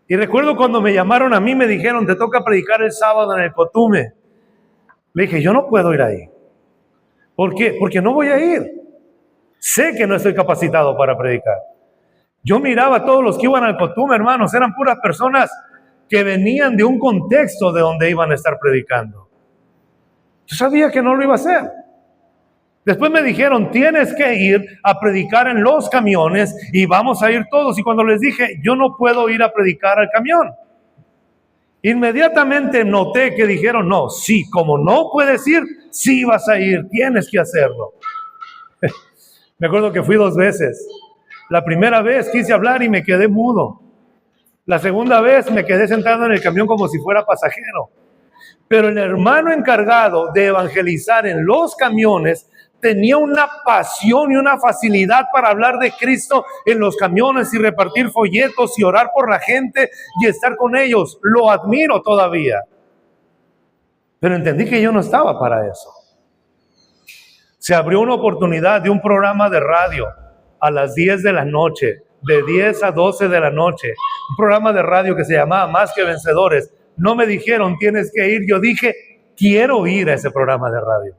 Y recuerdo cuando me llamaron a mí, me dijeron, te toca predicar el sábado en el Cotume. Le dije, yo no puedo ir ahí. ¿Por qué? Porque no voy a ir. Sé que no estoy capacitado para predicar. Yo miraba a todos los que iban al Cotume, hermanos, eran puras personas que venían de un contexto de donde iban a estar predicando. Yo sabía que no lo iba a hacer. Después me dijeron, tienes que ir a predicar en los camiones y vamos a ir todos. Y cuando les dije, yo no puedo ir a predicar al camión, inmediatamente noté que dijeron, no, sí, como no puedes ir, sí vas a ir, tienes que hacerlo. Me acuerdo que fui 2 veces. La primera vez quise hablar y me quedé mudo. La segunda vez me quedé sentado en el camión como si fuera pasajero. Pero el hermano encargado de evangelizar en los camiones tenía una pasión y una facilidad para hablar de Cristo en los camiones y repartir folletos y orar por la gente y estar con ellos. Lo admiro todavía. Pero entendí que yo no estaba para eso. Se abrió una oportunidad de un programa de radio a las 10 de la noche, de 10 a 12 de la noche. Un programa de radio que se llamaba Más que Vencedores. No me dijeron, tienes que ir. Yo dije, quiero ir a ese programa de radio.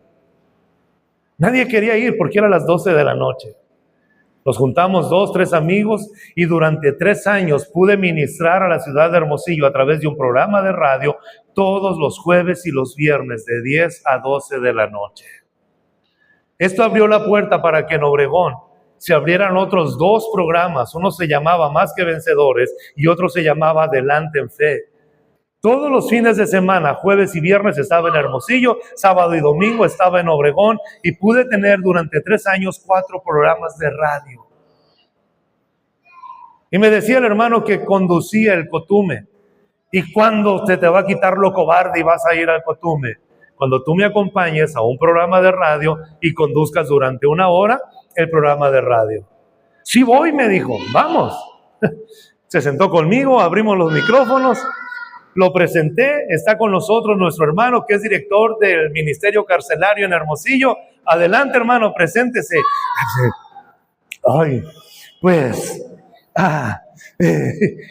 Nadie quería ir porque era a las 12 de la noche. Nos juntamos 2, 3 amigos y durante 3 años pude ministrar a la ciudad de Hermosillo a través de un programa de radio todos los jueves y los viernes de 10 a 12 de la noche. Esto abrió la puerta para que en Obregón se abrieran otros 2 programas. Uno se llamaba Más que Vencedores y otro se llamaba Adelante en Fe. Todos los fines de semana, jueves y viernes, estaba en Hermosillo, sábado y domingo estaba en Obregón y pude tener durante 3 años 4 programas de radio. Y me decía el hermano que conducía el Cotume. ¿Y cuándo se te va a quitar lo cobarde y vas a ir al Cotume? Cuando tú me acompañes a un programa de radio y conduzcas durante 1 hora el programa de radio. Sí voy, me dijo, vamos. Se sentó conmigo, abrimos los micrófonos. Lo presenté, está con nosotros nuestro hermano que es director del Ministerio Carcelario en Hermosillo. Adelante, hermano, preséntese. Ay, pues,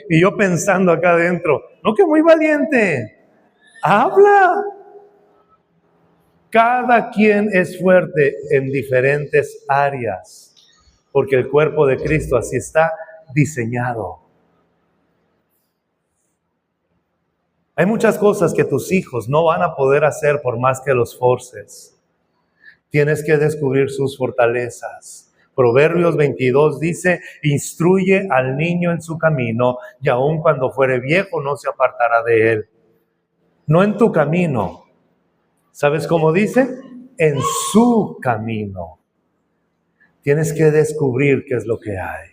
y yo pensando acá adentro, no, que muy valiente, habla. Cada quien es fuerte en diferentes áreas, porque el cuerpo de Cristo así está diseñado. Hay muchas cosas que tus hijos no van a poder hacer por más que los forces. Tienes que descubrir sus fortalezas. Proverbios 22 dice, instruye al niño en su camino y aun cuando fuere viejo no se apartará de él. No en tu camino. ¿Sabes cómo dice? En su camino. Tienes que descubrir qué es lo que hay.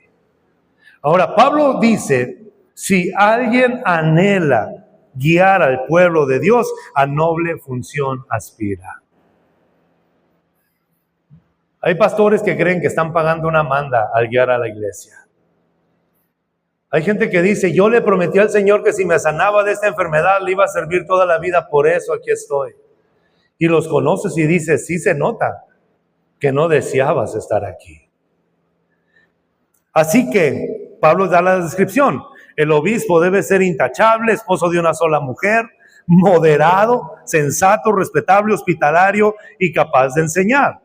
Ahora, Pablo dice, si alguien anhela guiar al pueblo de Dios, a noble función aspira. Hay pastores que creen que están pagando una manda al guiar a la iglesia. Hay gente que dice, yo le prometí al Señor que si me sanaba de esta enfermedad le iba a servir toda la vida, por eso aquí estoy. Y los conoces y dices, sí se nota que no deseabas estar aquí. Así que Pablo da la descripción. El obispo debe ser intachable, esposo de una sola mujer, moderado, sensato, respetable, hospitalario y capaz de enseñar.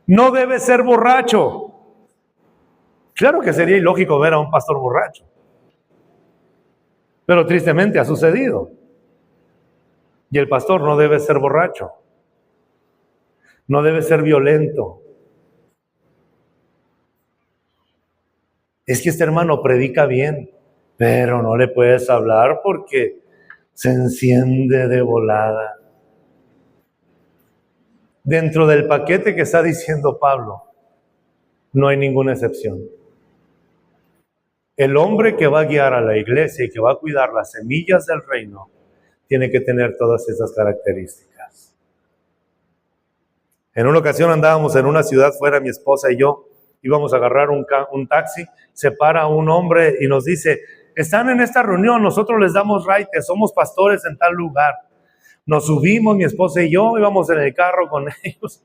No debe ser borracho. Claro que sería ilógico ver a un pastor borracho, pero tristemente ha sucedido. Y el pastor no debe ser borracho, no debe ser violento. Es que este hermano predica bien, pero no le puedes hablar porque se enciende de volada. Dentro del paquete que está diciendo Pablo, no hay ninguna excepción. El hombre que va a guiar a la iglesia y que va a cuidar las semillas del reino, tiene que tener todas esas características. En una ocasión andábamos en una ciudad fuera, mi esposa y yo, íbamos a agarrar un taxi, se para un hombre y nos dice, están en esta reunión, nosotros les damos raite, somos pastores en tal lugar. Nos subimos, mi esposa y yo, íbamos en el carro con ellos.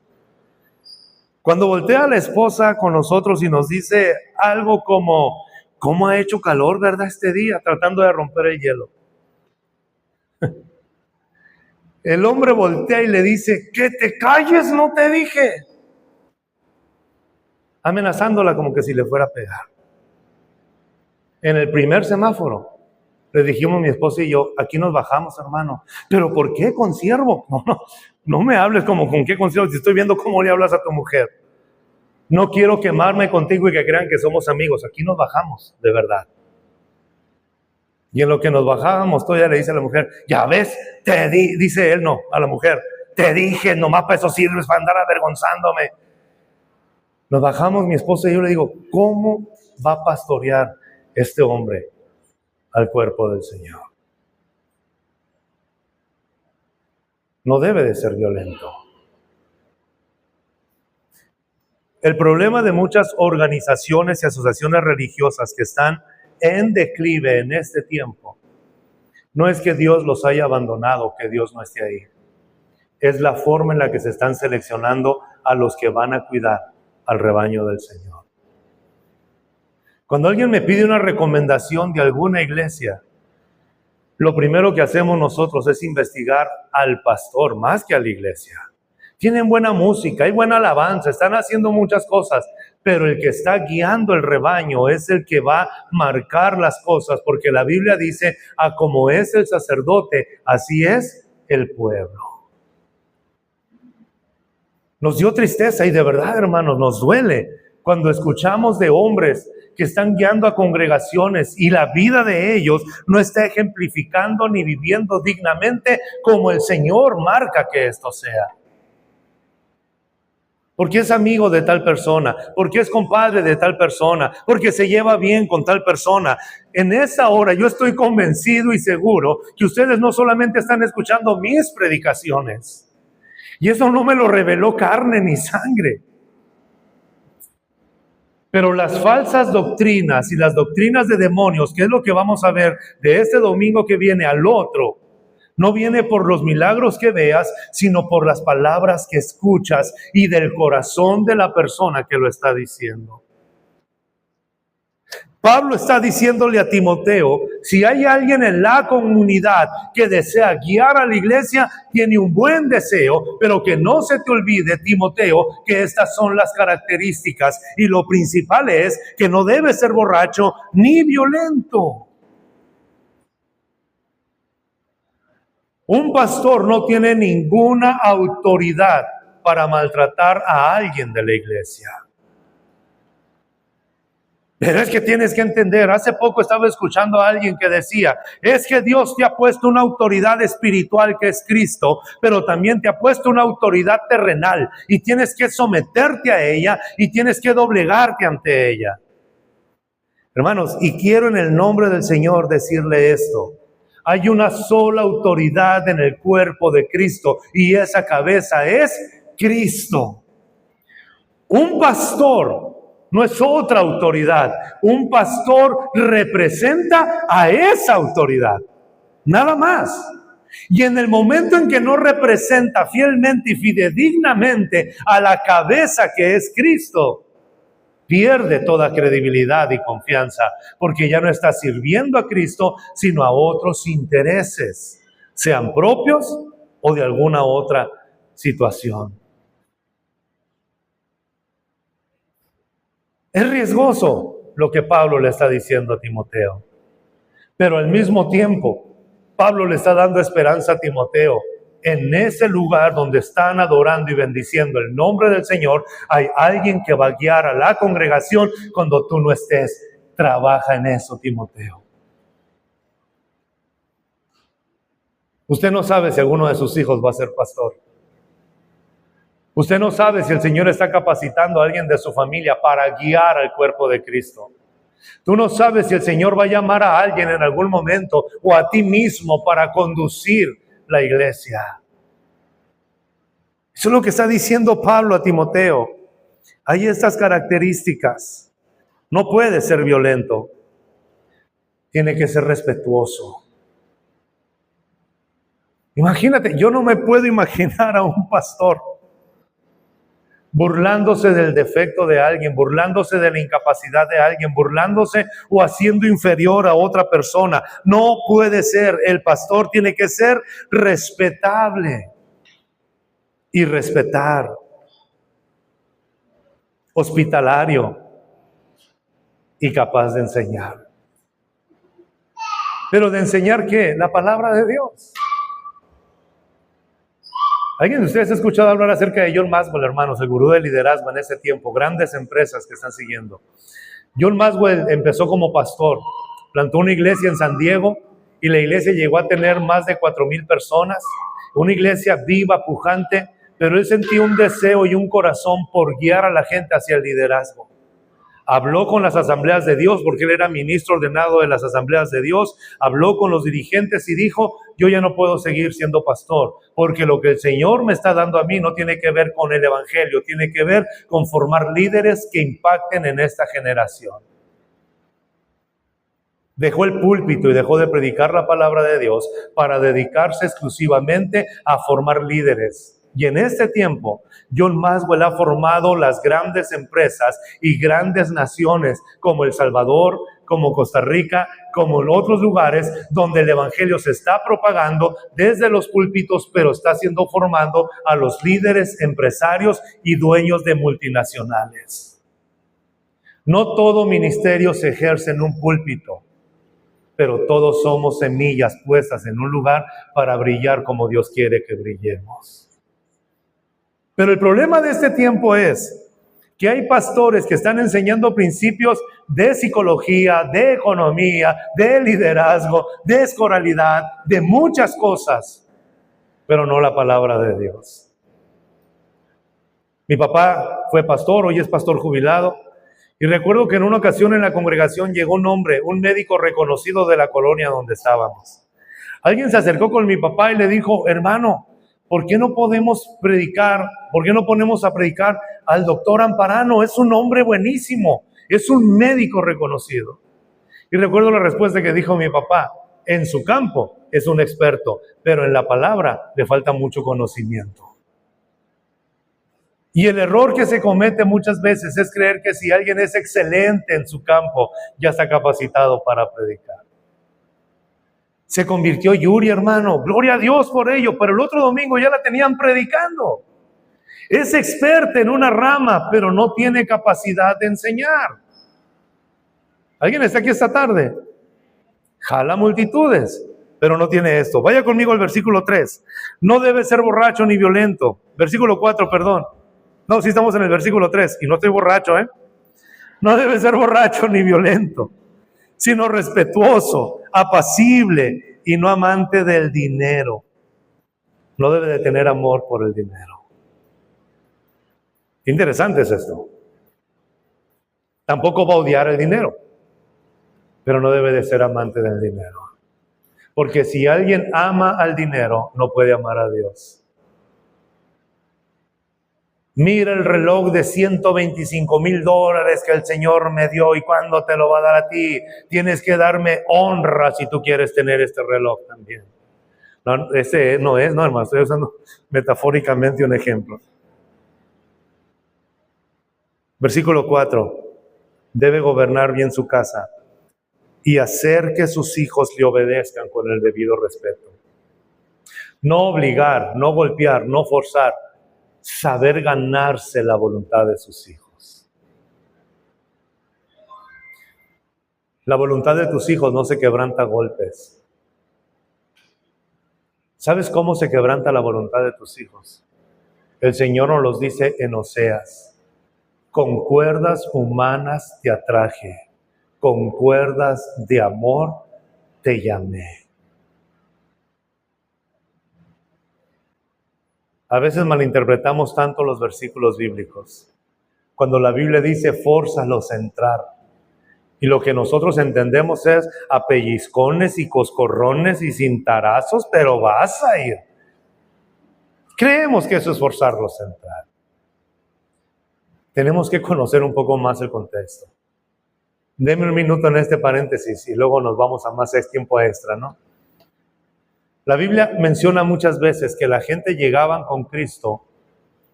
Cuando voltea la esposa con nosotros y nos dice algo como, ¿cómo ha hecho calor, verdad, este día? Tratando de romper el hielo. El hombre voltea y le dice, que te calles, no te dije. Amenazándola como que si le fuera a pegar. En el primer semáforo, le dijimos mi esposa y yo, aquí nos bajamos, hermano. ¿Pero por qué, consiervo? No me hables como con qué consiervo, si estoy viendo cómo le hablas a tu mujer. No quiero quemarme contigo y que crean que somos amigos. Aquí nos bajamos, de verdad. Y en lo que nos bajábamos, todavía le dice a la mujer, ya ves, dice él, no, a la mujer, te dije, nomás para eso sirves, para andar avergonzándome. Nos bajamos, mi esposa y yo, le digo, ¿cómo va a pastorear este hombre al cuerpo del Señor? No debe de ser violento. El problema de muchas organizaciones y asociaciones religiosas que están en declive en este tiempo no es que Dios los haya abandonado, que Dios no esté ahí. Es la forma en la que se están seleccionando a los que van a cuidar al rebaño del Señor. Cuando alguien me pide una recomendación de alguna iglesia, lo primero que hacemos nosotros es investigar al pastor más que a la iglesia. Tienen buena música, hay buena alabanza, están haciendo muchas cosas, pero el que está guiando el rebaño es el que va a marcar las cosas, porque la Biblia dice, a como es el sacerdote, así es el pueblo. Nos dio tristeza y de verdad, hermanos, nos duele cuando escuchamos de hombres que están guiando a congregaciones y la vida de ellos no está ejemplificando ni viviendo dignamente como el Señor marca que esto sea. Porque es amigo de tal persona, porque es compadre de tal persona, porque se lleva bien con tal persona. En esa hora yo estoy convencido y seguro que ustedes no solamente están escuchando mis predicaciones, y eso no me lo reveló carne ni sangre. Pero las falsas doctrinas y las doctrinas de demonios, que es lo que vamos a ver de este domingo que viene al otro, no viene por los milagros que veas, sino por las palabras que escuchas y del corazón de la persona que lo está diciendo. Pablo está diciéndole a Timoteo, si hay alguien en la comunidad que desea guiar a la iglesia, tiene un buen deseo, pero que no se te olvide, Timoteo, que estas son las características. Y lo principal es que no debe ser borracho ni violento. Un pastor no tiene ninguna autoridad para maltratar a alguien de la iglesia. Pero es que tienes que entender, hace poco estaba escuchando a alguien que decía, es que Dios te ha puesto una autoridad espiritual que es Cristo, pero también te ha puesto una autoridad terrenal y tienes que someterte a ella y tienes que doblegarte ante ella. Hermanos, y quiero en el nombre del Señor decirle esto, hay una sola autoridad en el cuerpo de Cristo y esa cabeza es Cristo. Un pastor no es otra autoridad. Un pastor representa a esa autoridad. Nada más. Y en el momento en que no representa fielmente y fidedignamente a la cabeza que es Cristo, pierde toda credibilidad y confianza, porque ya no está sirviendo a Cristo, sino a otros intereses, sean propios o de alguna otra situación. Es riesgoso lo que Pablo le está diciendo a Timoteo, pero al mismo tiempo, Pablo le está dando esperanza a Timoteo. En ese lugar donde están adorando y bendiciendo el nombre del Señor, hay alguien que va a guiar a la congregación cuando tú no estés. Trabaja en eso, Timoteo. Usted no sabe si alguno de sus hijos va a ser pastor. Usted no sabe si el Señor está capacitando a alguien de su familia para guiar al cuerpo de Cristo. Tú no sabes si el Señor va a llamar a alguien en algún momento o a ti mismo para conducir la iglesia. Eso es lo que está diciendo Pablo a Timoteo. Hay estas características. No puede ser violento. Tiene que ser respetuoso. Imagínate, yo no me puedo imaginar a un pastor burlándose del defecto de alguien, burlándose de la incapacidad de alguien, burlándose o haciendo inferior a otra persona. No puede ser. El pastor tiene que ser respetable y respetar. Hospitalario y capaz de enseñar. ¿Pero de enseñar qué? La palabra de Dios. ¿Alguien de ustedes ha escuchado hablar acerca de John Maxwell, hermanos, el gurú del liderazgo en ese tiempo? Grandes empresas que están siguiendo. John Maxwell empezó como pastor, plantó una iglesia en San Diego y la iglesia llegó a tener más de 4,000 personas. Una iglesia viva, pujante, pero él sentía un deseo y un corazón por guiar a la gente hacia el liderazgo. Habló con las asambleas de Dios, porque él era ministro ordenado de las asambleas de Dios. Habló con los dirigentes y dijo: yo ya no puedo seguir siendo pastor, porque lo que el Señor me está dando a mí no tiene que ver con el evangelio, tiene que ver con formar líderes que impacten en esta generación. Dejó el púlpito y dejó de predicar la palabra de Dios para dedicarse exclusivamente a formar líderes. Y en este tiempo, John Maxwell ha formado las grandes empresas y grandes naciones como El Salvador, como Costa Rica, como en otros lugares donde el evangelio se está propagando desde los púlpitos, pero está siendo formando a los líderes, empresarios y dueños de multinacionales. No todo ministerio se ejerce en un púlpito, pero todos somos semillas puestas en un lugar para brillar como Dios quiere que brillemos. Pero el problema de este tiempo es que hay pastores que están enseñando principios de psicología, de economía, de liderazgo, de escolaridad, de muchas cosas, pero no la palabra de Dios. Mi papá fue pastor, hoy es pastor jubilado, y recuerdo que en una ocasión en la congregación llegó un hombre, un médico reconocido de la colonia donde estábamos. Alguien se acercó con mi papá y le dijo: hermano, ¿por qué no podemos predicar? ¿Por qué no ponemos a predicar al doctor Amparano? Es un hombre buenísimo, es un médico reconocido. Y recuerdo la respuesta que dijo mi papá: en su campo es un experto, pero en la palabra le falta mucho conocimiento. Y el error que se comete muchas veces es creer que si alguien es excelente en su campo, ya está capacitado para predicar. Se convirtió Yuri, hermano, gloria a Dios por ello, pero el otro domingo ya la tenían predicando. Es experta en una rama, pero no tiene capacidad de enseñar. ¿Alguien está aquí esta tarde? Jala multitudes, pero no tiene esto. Vaya conmigo al versículo 3. No debe ser borracho ni violento. Versículo 4, perdón. No, sí estamos en el versículo 3 y no estoy borracho, No debe ser borracho ni violento, sino respetuoso, apacible y no amante del dinero. No debe de tener amor por el dinero. Qué interesante es esto. Tampoco va a odiar el dinero, pero no debe de ser amante del dinero. Porque si alguien ama al dinero, no puede amar a Dios. Mira el reloj de $125,000 que el Señor me dio, y cuándo te lo va a dar a ti. Tienes que darme honra si tú quieres tener este reloj también. No, ese no es, no, hermano, estoy usando metafóricamente un ejemplo. Versículo 4. Debe gobernar bien su casa y hacer que sus hijos le obedezcan con el debido respeto. No obligar, no golpear, no forzar. Saber ganarse la voluntad de sus hijos. La voluntad de tus hijos no se quebranta a golpes. ¿Sabes cómo se quebranta la voluntad de tus hijos? El Señor nos los dice en Oseas: con cuerdas humanas te atraje, con cuerdas de amor te llamé. A veces malinterpretamos tanto los versículos bíblicos. Cuando la Biblia dice: fórzalos a entrar, y lo que nosotros entendemos es a pellizcones y coscorrones y cintarazos, pero vas a ir. Creemos que eso es forzarlos a entrar. Tenemos que conocer un poco más el contexto. Deme un minuto en este paréntesis y luego nos vamos a más tiempo extra, ¿no? La Biblia menciona muchas veces que la gente llegaban con Cristo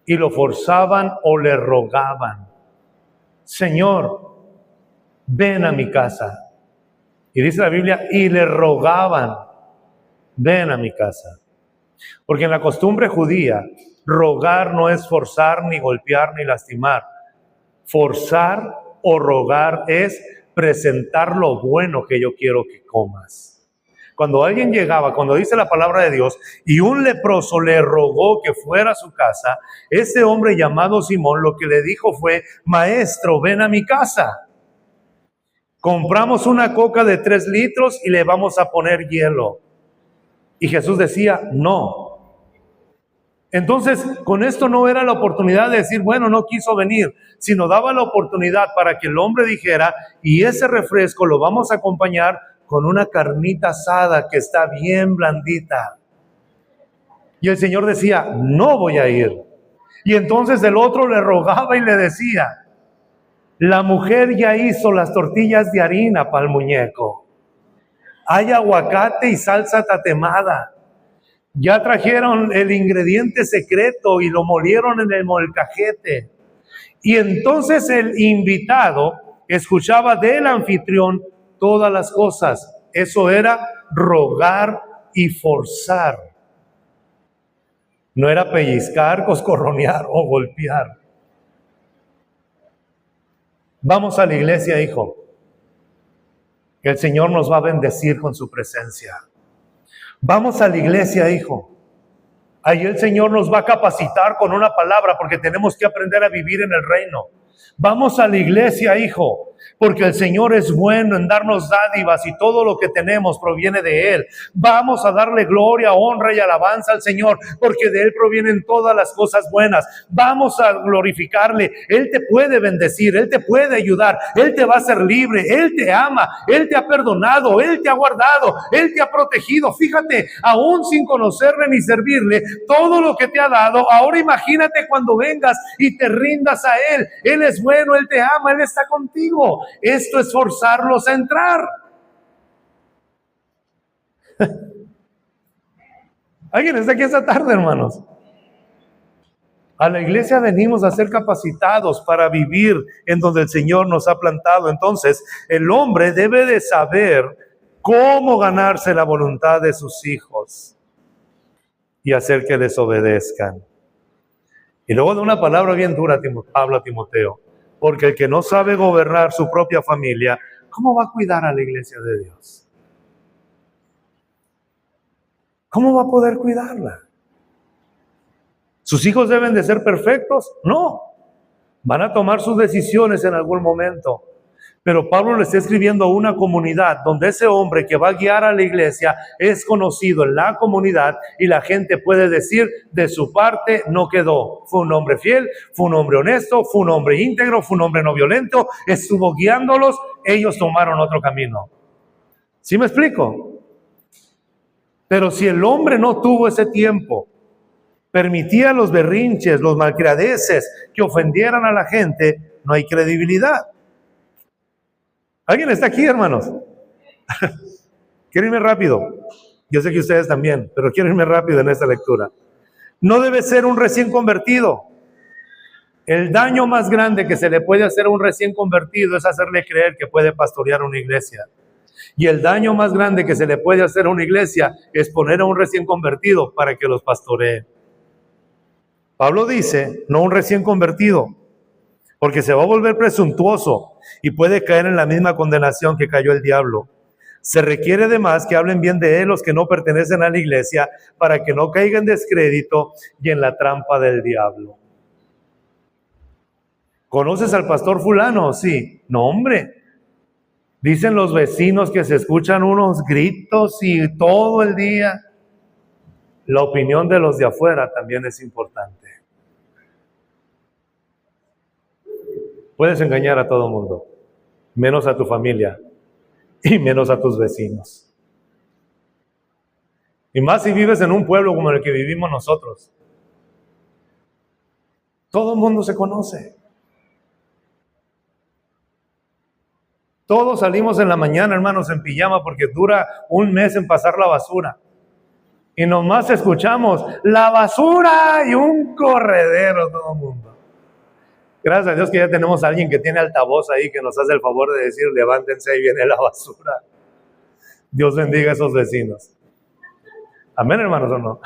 y lo forzaban o le rogaban: Señor, ven a mi casa. Y dice la Biblia, y le rogaban: ven a mi casa. Porque en la costumbre judía, rogar no es forzar, ni golpear, ni lastimar. Forzar o rogar es presentar lo bueno que yo quiero que comas. Cuando alguien llegaba, cuando dice la palabra de Dios, y un leproso le rogó que fuera a su casa, ese hombre llamado Simón lo que le dijo fue: maestro, ven a mi casa. Compramos una coca de 3 litros y le vamos a poner hielo. Y Jesús decía: no. Entonces, con esto no era la oportunidad de decir, bueno, no quiso venir, sino daba la oportunidad para que el hombre dijera, y ese refresco lo vamos a acompañar con una carnita asada que está bien blandita. Y el Señor decía, no voy a ir. Y entonces el otro le rogaba y le decía, la mujer ya hizo las tortillas de harina para el muñeco. Hay aguacate y salsa tatemada. Ya trajeron el ingrediente secreto y lo molieron en el molcajete. Y entonces el invitado escuchaba del anfitrión todas las cosas. Eso era rogar y forzar. No era pellizcar, coscorronear o golpear. Vamos a la iglesia, hijo. Que el Señor nos va a bendecir con su presencia. Vamos a la iglesia, hijo. Ahí el Señor nos va a capacitar con una palabra porque tenemos que aprender a vivir en el reino. Vamos a la iglesia, hijo, porque el Señor es bueno en darnos dádivas y todo lo que tenemos proviene de Él. Vamos a darle gloria, honra y alabanza al Señor, porque de Él provienen todas las cosas buenas. Vamos a glorificarle. Él te puede bendecir, Él te puede ayudar, Él te va a hacer libre, Él te ama, Él te ha perdonado, Él te ha guardado, Él te ha protegido. Fíjate, aún sin conocerle ni servirle, todo lo que te ha dado, ahora imagínate cuando vengas y te rindas a Él. Él es bueno, Él te ama, Él está contigo. Esto es forzarlos a entrar. ¿Alguien está aquí esta tarde, hermanos? A la iglesia venimos a ser capacitados para vivir en donde el Señor nos ha plantado. Entonces, el hombre debe de saber cómo ganarse la voluntad de sus hijos y hacer que les obedezcan. Y luego de una palabra bien dura, Pablo a Timoteo, porque el que no sabe gobernar su propia familia, ¿cómo va a cuidar a la iglesia de Dios? ¿Cómo va a poder cuidarla? ¿Sus hijos deben de ser perfectos? No. Van a tomar sus decisiones en algún momento. Pero Pablo le está escribiendo a una comunidad donde ese hombre que va a guiar a la iglesia es conocido en la comunidad y la gente puede decir, de su parte no quedó. Fue un hombre fiel, fue un hombre honesto, fue un hombre íntegro, fue un hombre no violento, estuvo guiándolos, ellos tomaron otro camino. ¿Sí me explico? Pero si el hombre no tuvo ese tiempo, permitía los berrinches, los malcriadeces que ofendieran a la gente, no hay credibilidad. ¿Alguien está aquí, hermanos? Quiero irme rápido. Yo sé que ustedes también, pero quiero irme rápido en esta lectura. No debe ser un recién convertido. El daño más grande que se le puede hacer a un recién convertido es hacerle creer que puede pastorear una iglesia. Y el daño más grande que se le puede hacer a una iglesia es poner a un recién convertido para que los pastoree. Pablo dice, no un recién convertido, porque se va a volver presuntuoso y puede caer en la misma condenación que cayó el diablo. Se requiere además que hablen bien de él los que no pertenecen a la iglesia para que no caigan en descrédito y en la trampa del diablo. ¿Conoces al pastor fulano? Sí. No, hombre. Dicen los vecinos que se escuchan unos gritos y todo el día. La opinión de los de afuera también es importante. Puedes engañar a todo mundo, menos a tu familia y menos a tus vecinos. Y más si vives en un pueblo como el que vivimos nosotros. Todo el mundo se conoce. Todos salimos en la mañana, hermanos, en pijama porque dura un mes en pasar la basura. Y nomás escuchamos la basura y un corredero todo el mundo. Gracias a Dios que ya tenemos a alguien que tiene altavoz ahí que nos hace el favor de decir, levántense, ahí viene la basura. Dios bendiga a esos vecinos. Amén, hermanos, ¿o no?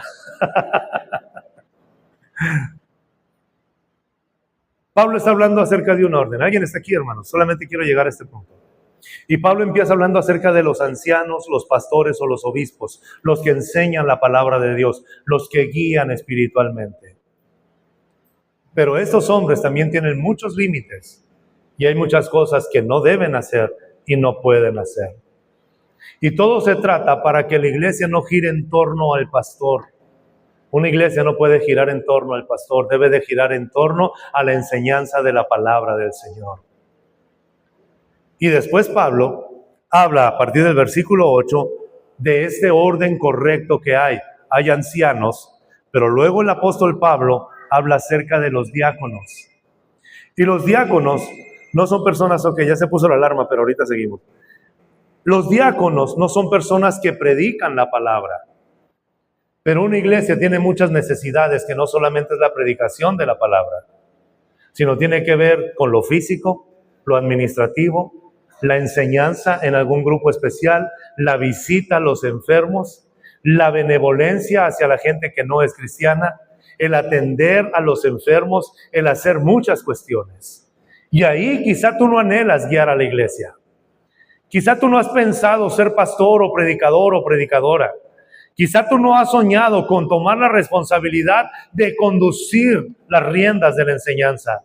Pablo está hablando acerca de un orden. ¿Alguien está aquí, hermanos? Solamente quiero llegar a este punto. Y Pablo empieza hablando acerca de los ancianos, los pastores o los obispos, los que enseñan la palabra de Dios, los que guían espiritualmente. Pero estos hombres también tienen muchos límites y hay muchas cosas que no deben hacer y no pueden hacer. Y todo se trata para que la iglesia no gire en torno al pastor, Una iglesia no puede girar en torno al pastor, debe de girar en torno a la enseñanza de la palabra del Señor. Y después Pablo habla a partir del versículo 8 de este orden correcto que hay. Hay ancianos, pero luego el apóstol Pablo habla acerca de los diáconos. Y los diáconos no son personas, ok, ya se puso la alarma, pero ahorita seguimos. Los diáconos no son personas que predican la palabra. Pero una iglesia tiene muchas necesidades, que no solamente es la predicación de la palabra, sino tiene que ver con lo físico, lo administrativo, la enseñanza en algún grupo especial, la visita a los enfermos, la benevolencia hacia la gente que no es cristiana, el atender a los enfermos, el hacer muchas cuestiones. Y ahí quizá tú no anhelas guiar a la iglesia. Quizá tú no has pensado ser pastor o predicador o predicadora. Quizá tú no has soñado con tomar la responsabilidad de conducir las riendas de la enseñanza.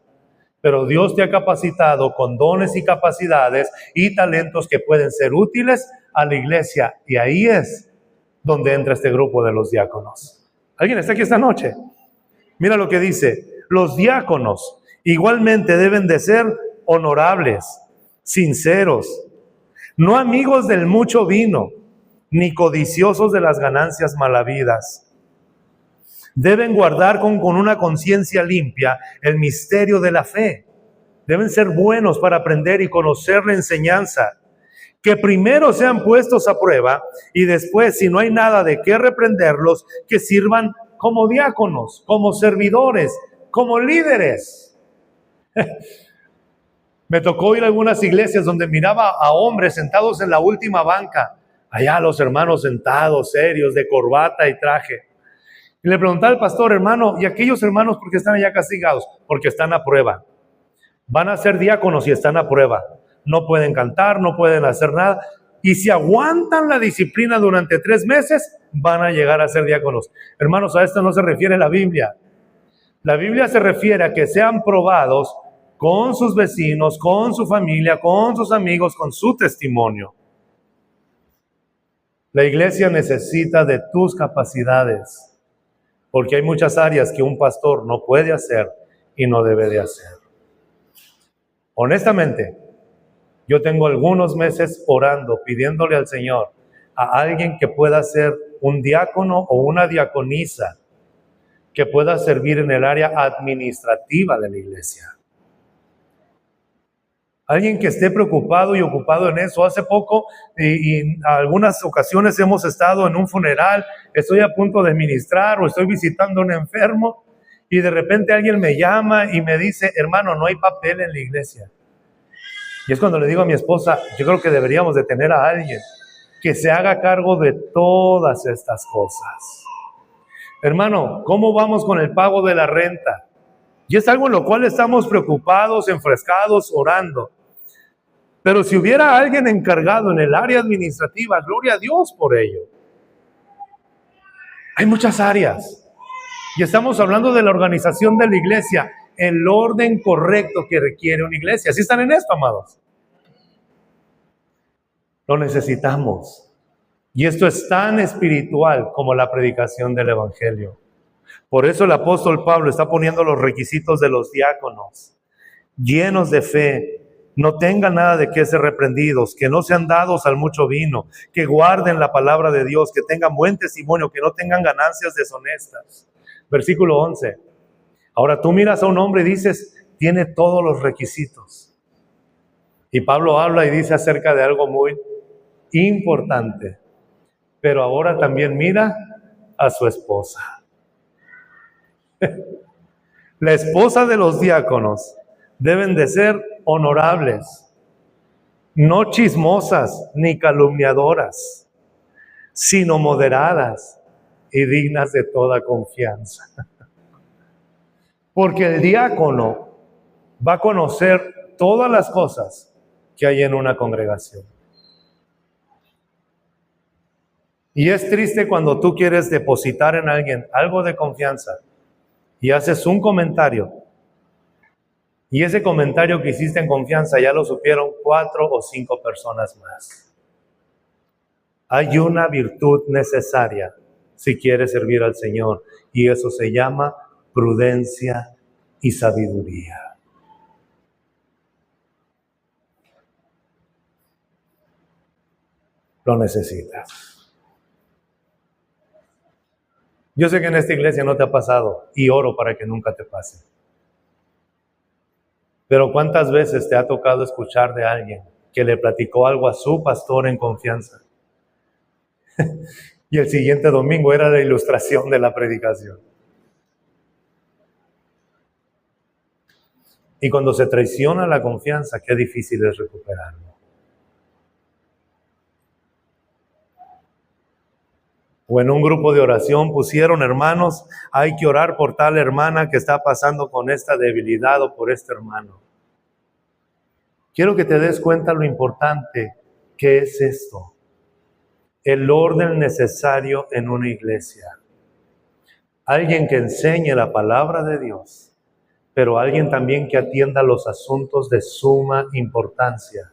Pero Dios te ha capacitado con dones y capacidades y talentos que pueden ser útiles a la iglesia. Y ahí es donde entra este grupo de los diáconos. ¿Alguien está aquí esta noche? Mira lo que dice. Los diáconos igualmente deben de ser honorables, sinceros, no amigos del mucho vino, ni codiciosos de las ganancias malavidas. Deben guardar con una conciencia limpia el misterio de la fe. Deben ser buenos para aprender y conocer la enseñanza. Que primero sean puestos a prueba y después, si no hay nada de qué reprenderlos, que sirvan como diáconos, como servidores, como líderes. Me tocó ir a algunas iglesias donde miraba a hombres sentados en la última banca. Allá los hermanos sentados, serios, de corbata y traje. Y le preguntaba al pastor, hermano, ¿y aquellos hermanos por qué están allá castigados? Porque están a prueba. Van a ser diáconos y están a prueba. No pueden cantar, no pueden hacer nada. Y si aguantan la disciplina durante 3 meses, van a llegar a ser diáconos. Hermanos, a esto no se refiere la Biblia. La Biblia se refiere a que sean probados con sus vecinos, con su familia, con sus amigos, con su testimonio. La iglesia necesita de tus capacidades, porque hay muchas áreas que un pastor no puede hacer y no debe de hacer. Honestamente, yo tengo algunos meses orando, pidiéndole al Señor a alguien que pueda ser un diácono o una diaconisa, que pueda servir en el área administrativa de la iglesia. Alguien que esté preocupado y ocupado en eso. Hace poco y en algunas ocasiones hemos estado en un funeral, estoy a punto de ministrar o estoy visitando a un enfermo y de repente alguien me llama y me dice, hermano, no hay papel en la iglesia. Y es cuando le digo a mi esposa, yo creo que deberíamos de tener a alguien que se haga cargo de todas estas cosas. Hermano, ¿cómo vamos con el pago de la renta? Y es algo en lo cual estamos preocupados, enfrescados, orando. Pero si hubiera alguien encargado en el área administrativa, gloria a Dios por ello. Hay muchas áreas. Y estamos hablando de la organización de la iglesia, el orden correcto que requiere una iglesia. ¿Sí están en esto, amados? Lo necesitamos. Y esto es tan espiritual como la predicación del evangelio. Por eso el apóstol Pablo está poniendo los requisitos de los diáconos, llenos de fe, no tengan nada de qué ser reprendidos, que no sean dados al mucho vino, que guarden la palabra de Dios, que tengan buen testimonio, que no tengan ganancias deshonestas. Versículo 11. Ahora tú miras a un hombre y dices, tiene todos los requisitos. Y Pablo habla y dice acerca de algo muy importante. Pero ahora también mira a su esposa. La esposa de los diáconos deben de ser honorables, no chismosas ni calumniadoras, sino moderadas y dignas de toda confianza. Porque el diácono va a conocer todas las cosas que hay en una congregación. Y es triste cuando tú quieres depositar en alguien algo de confianza y haces un comentario. Y ese comentario que hiciste en confianza ya lo supieron 4 o 5 personas más. Hay una virtud necesaria si quieres servir al Señor. Y eso se llama prudencia y sabiduría. Lo necesitas. Yo sé que en esta iglesia no te ha pasado y oro para que nunca te pase. Pero ¿cuántas veces te ha tocado escuchar de alguien que le platicó algo a su pastor en confianza? Y el siguiente domingo era la ilustración de la predicación. Y cuando se traiciona la confianza, qué difícil es recuperarlo. O en un grupo de oración pusieron, hermanos, hay que orar por tal hermana que está pasando con esta debilidad o por este hermano. Quiero que te des cuenta lo importante que es esto. El orden necesario en una iglesia. Alguien que enseñe la palabra de Dios, pero alguien también que atienda los asuntos de suma importancia.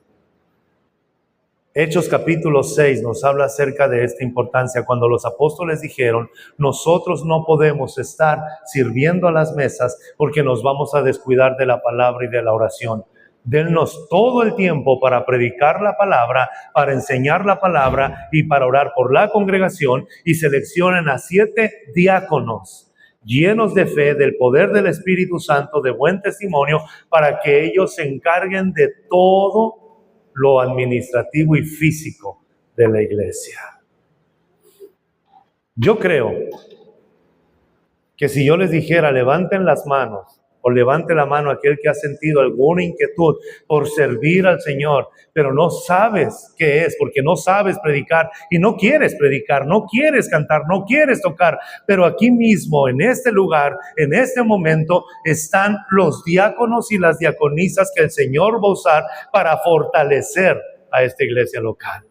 Hechos capítulo 6 nos habla acerca de esta importancia. Cuando los apóstoles dijeron, nosotros no podemos estar sirviendo a las mesas porque nos vamos a descuidar de la palabra y de la oración. Dennos todo el tiempo para predicar la palabra, para enseñar la palabra y para orar por la congregación, y seleccionen a 7 diáconos llenos de fe, del poder del Espíritu Santo, de buen testimonio, para que ellos se encarguen de todo lo administrativo y físico de la iglesia. Yo creo que si yo les dijera, levanten las manos, o levante la mano aquel que ha sentido alguna inquietud por servir al Señor, pero no sabes qué es, porque no sabes predicar y no quieres predicar, no quieres cantar, no quieres tocar, pero aquí mismo, en este lugar, en este momento, están los diáconos y las diaconisas que el Señor va a usar para fortalecer a esta iglesia local.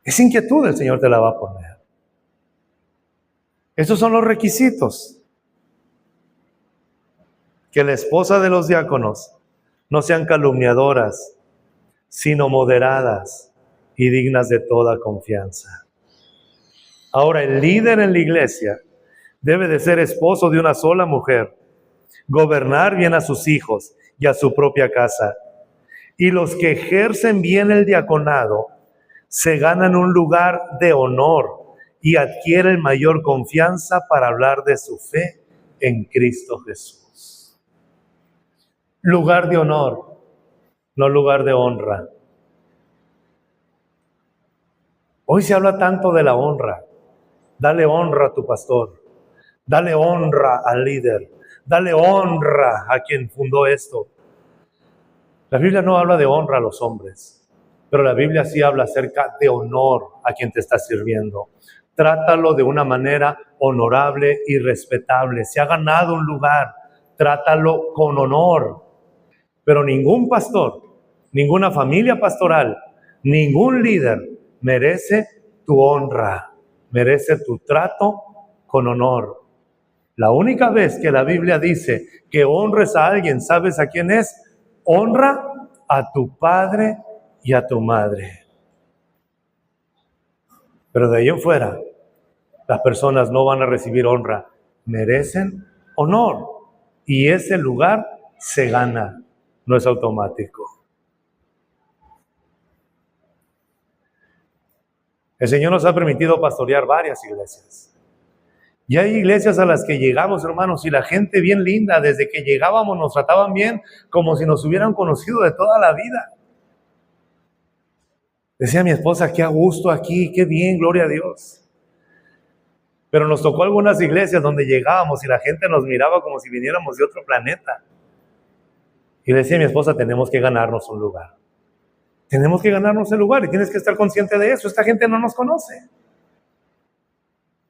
Esa inquietud el Señor te la va a poner. Esos son los requisitos. Que la esposa de los diáconos no sean calumniadoras, sino moderadas y dignas de toda confianza. Ahora, el líder en la iglesia debe de ser esposo de una sola mujer, gobernar bien a sus hijos y a su propia casa. Y los que ejercen bien el diaconado se ganan un lugar de honor y adquieren mayor confianza para hablar de su fe en Cristo Jesús. Lugar de honor, no lugar de honra. Hoy se habla tanto de la honra. Dale honra a tu pastor. Dale honra al líder. Dale honra a quien fundó esto. La Biblia no habla de honra a los hombres, pero la Biblia sí habla acerca de honor a quien te está sirviendo. Trátalo de una manera honorable y respetable. Se ha ganado un lugar, trátalo con honor. Pero ningún pastor, ninguna familia pastoral, ningún líder merece tu honra, merece tu trato con honor. La única vez que la Biblia dice que honres a alguien, ¿sabes a quién es? Honra a tu padre y a tu madre. Pero de ahí en fuera, las personas no van a recibir honra, merecen honor. Y ese lugar se gana. No es automático. El Señor nos ha permitido pastorear varias iglesias. Y hay iglesias a las que llegamos, hermanos, y la gente bien linda, desde que llegábamos nos trataban bien, como si nos hubieran conocido de toda la vida. Decía mi esposa, qué a gusto aquí, qué bien, gloria a Dios. Pero nos tocó algunas iglesias donde llegábamos y la gente nos miraba como si viniéramos de otro planeta. Y le decía a mi esposa, tenemos que ganarnos un lugar. Tenemos que ganarnos el lugar y tienes que estar consciente de eso. Esta gente no nos conoce.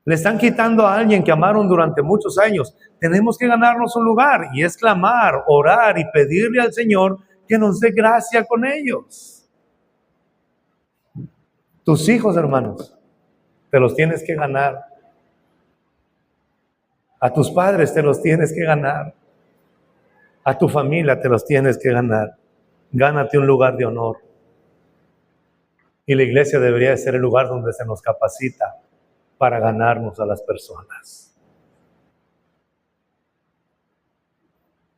Le están quitando a alguien que amaron durante muchos años. Tenemos que ganarnos un lugar y es clamar, orar y pedirle al Señor que nos dé gracia con ellos. Tus hijos, hermanos, te los tienes que ganar. A tus padres te los tienes que ganar. A tu familia te los tienes que ganar. Gánate un lugar de honor. Y la iglesia debería de ser el lugar donde se nos capacita para ganarnos a las personas.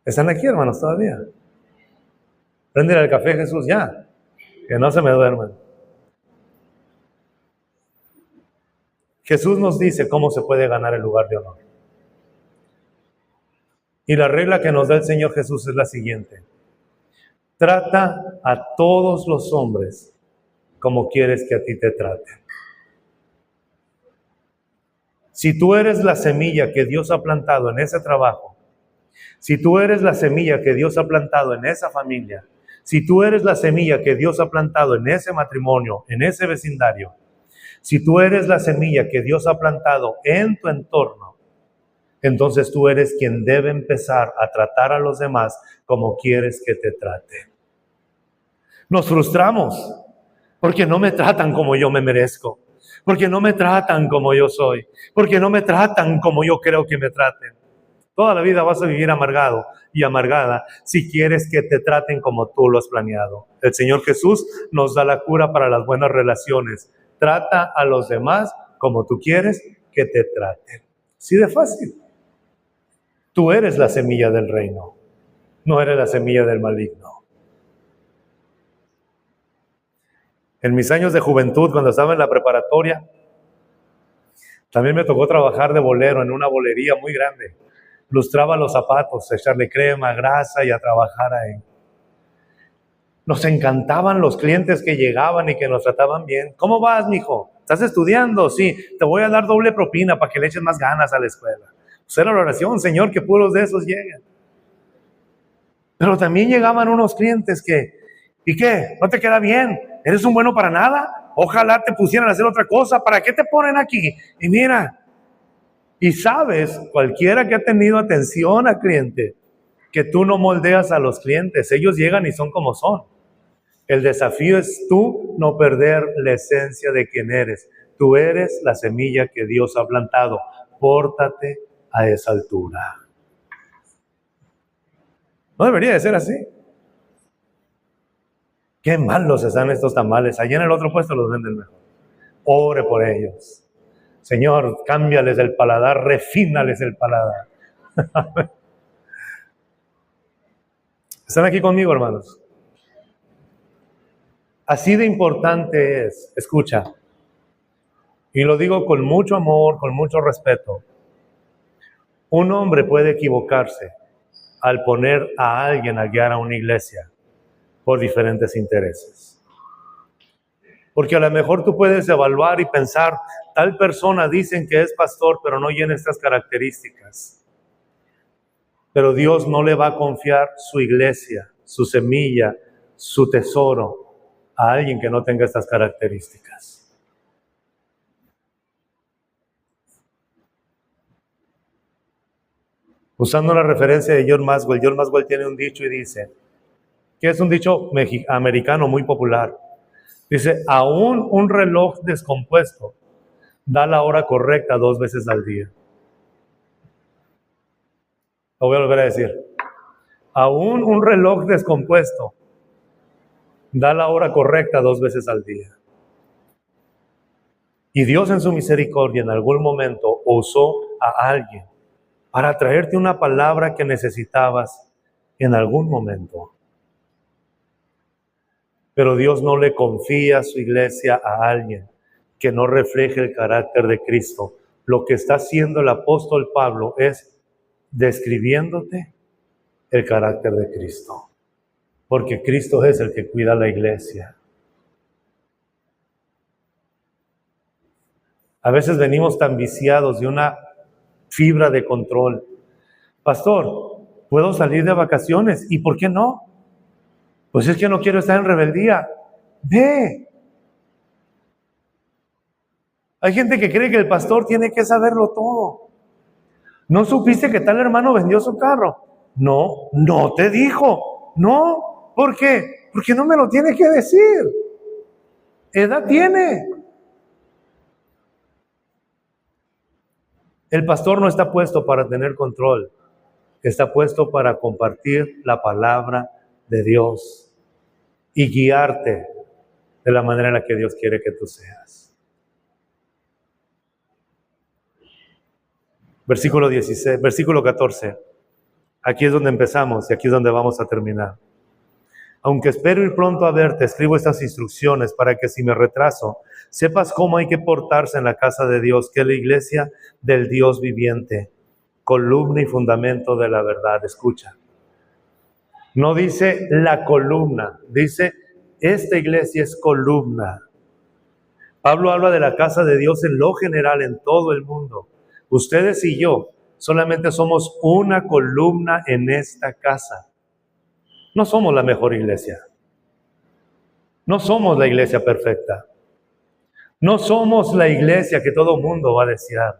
¿Están aquí, hermanos, todavía? Préndele el café, Jesús, ya. Que no se me duerman. Jesús nos dice cómo se puede ganar el lugar de honor. Y la regla que nos da el Señor Jesús es la siguiente: trata a todos los hombres como quieres que a ti te traten. Si tú eres la semilla que Dios ha plantado en ese trabajo, si tú eres la semilla que Dios ha plantado en esa familia, si tú eres la semilla que Dios ha plantado en ese matrimonio, en ese vecindario, si tú eres la semilla que Dios ha plantado en tu entorno, entonces tú eres quien debe empezar a tratar a los demás como quieres que te traten. Nos frustramos porque no me tratan como yo me merezco, porque no me tratan como yo soy, porque no me tratan como yo creo que me traten. Toda la vida vas a vivir amargado y amargada si quieres que te traten como tú lo has planeado. El Señor Jesús nos da la cura para las buenas relaciones. Trata a los demás como tú quieres que te traten. Así de fácil. Tú eres la semilla del reino, no eres la semilla del maligno. En mis años de juventud, cuando estaba en la preparatoria, también me tocó trabajar de bolero en una bolería muy grande. Lustraba los zapatos, echarle crema, grasa y a trabajar ahí. Nos encantaban los clientes que llegaban y que nos trataban bien. ¿Cómo vas, mijo? ¿Estás estudiando? Sí, te voy a dar doble propina para que le eches más ganas a la escuela. Pues era la oración, Señor, que puros de esos lleguen. Pero también llegaban unos clientes que, ¿y qué? ¿No te queda bien? ¿Eres un bueno para nada? Ojalá te pusieran a hacer otra cosa. ¿Para qué te ponen aquí? Y mira, y sabes, cualquiera que ha tenido atención al cliente, que tú no moldeas a los clientes. Ellos llegan y son como son. El desafío es tú no perder la esencia de quien eres. Tú eres la semilla que Dios ha plantado. Pórtate a esa altura. No debería de ser así. Qué malos están estos tamales. Allá en el otro puesto los venden mejor. Ore por ellos. Señor, cámbiales el paladar, refínales el paladar. ¿Están aquí conmigo, hermanos? Así de importante es, escucha, y lo digo con mucho amor, con mucho respeto. Un hombre puede equivocarse al poner a alguien a guiar a una iglesia por diferentes intereses. Porque a lo mejor tú puedes evaluar y pensar, tal persona dicen que es pastor, pero no llena estas características. Pero Dios no le va a confiar su iglesia, su semilla, su tesoro a alguien que no tenga estas características. Usando la referencia de John Maxwell tiene un dicho y dice, que es un dicho americano muy popular. Dice, aún un reloj descompuesto da la hora correcta 2 veces al día. Lo voy a volver a decir. Aún un reloj descompuesto da la hora correcta 2 veces al día. Y Dios en su misericordia en algún momento usó a alguien para traerte una palabra que necesitabas en algún momento. Pero Dios no le confía a su iglesia a alguien que no refleje el carácter de Cristo. Lo que está haciendo el apóstol Pablo es describiéndote el carácter de Cristo. Porque Cristo es el que cuida la iglesia. A veces venimos tan viciados de una fibra de control. Pastor, ¿puedo salir de vacaciones? ¿Y por qué no? Pues es que no quiero estar en rebeldía. Ve. Hay gente que cree que el pastor tiene que saberlo todo. ¿No supiste que tal hermano vendió su carro? No, no te dijo. No, ¿por qué? Porque no me lo tiene que decir. Edad tiene. El pastor no está puesto para tener control. Está puesto para compartir la palabra de Dios y guiarte de la manera en la que Dios quiere que tú seas. Versículo 16, versículo 14. Aquí es donde empezamos y aquí es donde vamos a terminar. Aunque espero ir pronto a verte, escribo estas instrucciones para que si me retraso, sepas cómo hay que portarse en la casa de Dios, que es la iglesia del Dios viviente, columna y fundamento de la verdad. Escucha. No dice la columna, dice esta iglesia es columna. Pablo habla de la casa de Dios en lo general, en todo el mundo. Ustedes y yo solamente somos una columna en esta casa. No somos la mejor iglesia. No somos la iglesia perfecta. No somos la iglesia que todo mundo va a desear.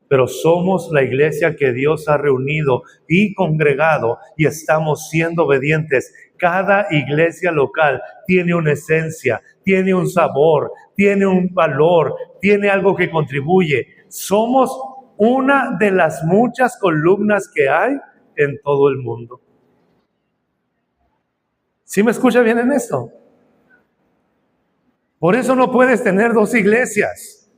Pero somos la iglesia que Dios ha reunido y congregado y estamos siendo obedientes. Cada iglesia local tiene una esencia, tiene un sabor, tiene un valor, tiene algo que contribuye. Somos una de las muchas columnas que hay en todo el mundo. ¿Sí me escucha bien en esto? Por eso no puedes tener dos iglesias.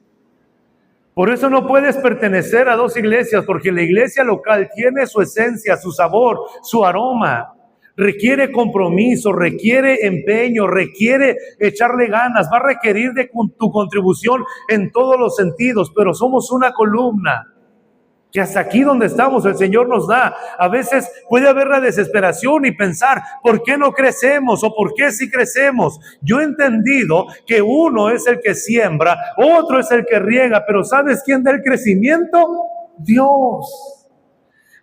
Por eso no puedes pertenecer a dos iglesias, porque la iglesia local tiene su esencia, su sabor, su aroma. Requiere compromiso, requiere empeño, requiere echarle ganas, va a requerir de tu contribución en todos los sentidos, pero somos una columna que hasta aquí donde estamos el Señor nos da. A veces puede haber la desesperación y pensar, ¿por qué no crecemos? ¿O por qué sí crecemos? Yo he entendido que uno es el que siembra, otro es el que riega, pero ¿sabes quién da el crecimiento? Dios.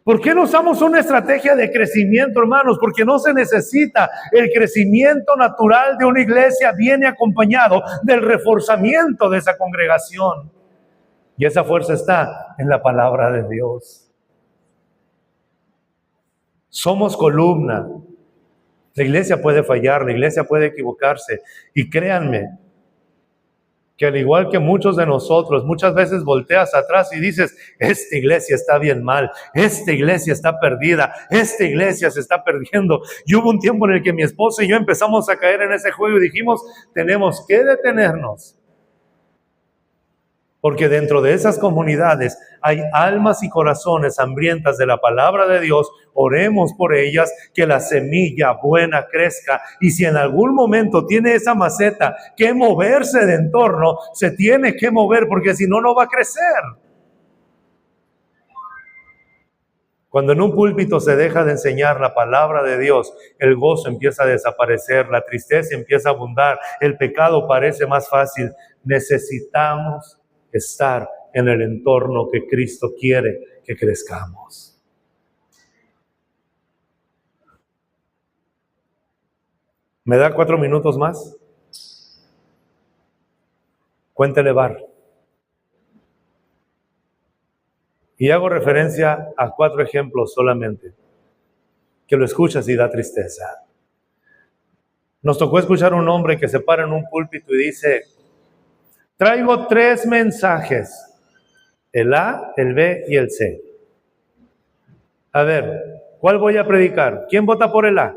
¿Por qué no usamos una estrategia de crecimiento, hermanos? Porque no se necesita. El crecimiento natural de una iglesia viene acompañado del reforzamiento de esa congregación. Y esa fuerza está en la palabra de Dios. Somos columna. La iglesia puede fallar, la iglesia puede equivocarse. Y créanme, que al igual que muchos de nosotros, muchas veces volteas atrás y dices, esta iglesia está bien mal, esta iglesia está perdida, esta iglesia se está perdiendo. Y hubo un tiempo en el que mi esposo y yo empezamos a caer en ese juego y dijimos, tenemos que detenernos. Porque dentro de esas comunidades hay almas y corazones hambrientas de la palabra de Dios. Oremos por ellas, que la semilla buena crezca. Y si en algún momento tiene esa maceta que moverse de entorno, se tiene que mover, porque si no, no va a crecer. Cuando en un púlpito se deja de enseñar la palabra de Dios, el gozo empieza a desaparecer, la tristeza empieza a abundar, el pecado parece más fácil. Necesitamos estar en el entorno que Cristo quiere que crezcamos. ¿Me da 4 minutos más? Cuéntele bar. Y hago referencia a 4 ejemplos solamente, que lo escuchas y da tristeza. Nos tocó escuchar a un hombre que se para en un púlpito y dice, traigo 3 mensajes, el A, el B y el C. A ver, ¿cuál voy a predicar? ¿Quién vota por el A?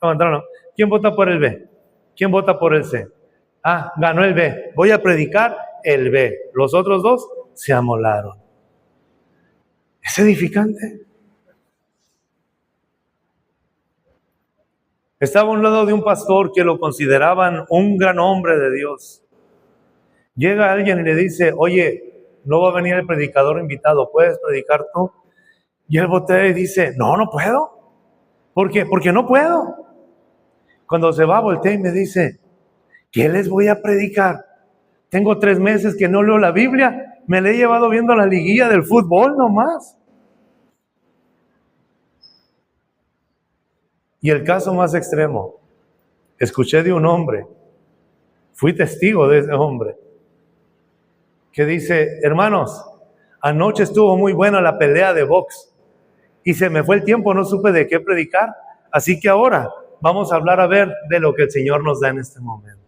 No. ¿Quién vota por el B? ¿Quién vota por el C? Ah, ganó el B. Voy a predicar el B. Los otros 2 se amolaron. ¿Es edificante? Estaba a un lado de un pastor que lo consideraban un gran hombre de Dios. Llega alguien y le dice, oye, no va a venir el predicador invitado, ¿puedes predicar tú? Y él voltea y dice, no puedo. ¿Por qué? Porque no puedo. Cuando se va, voltea y me dice, ¿qué les voy a predicar? Tengo 3 meses que no leo la Biblia, me la he llevado viendo la liguilla del fútbol nomás. Y el caso más extremo, escuché de un hombre, fui testigo de ese hombre, que dice, hermanos, anoche estuvo muy buena la pelea de box y se me fue el tiempo, no supe de qué predicar, así que ahora vamos a hablar a ver de lo que el Señor nos da en este momento.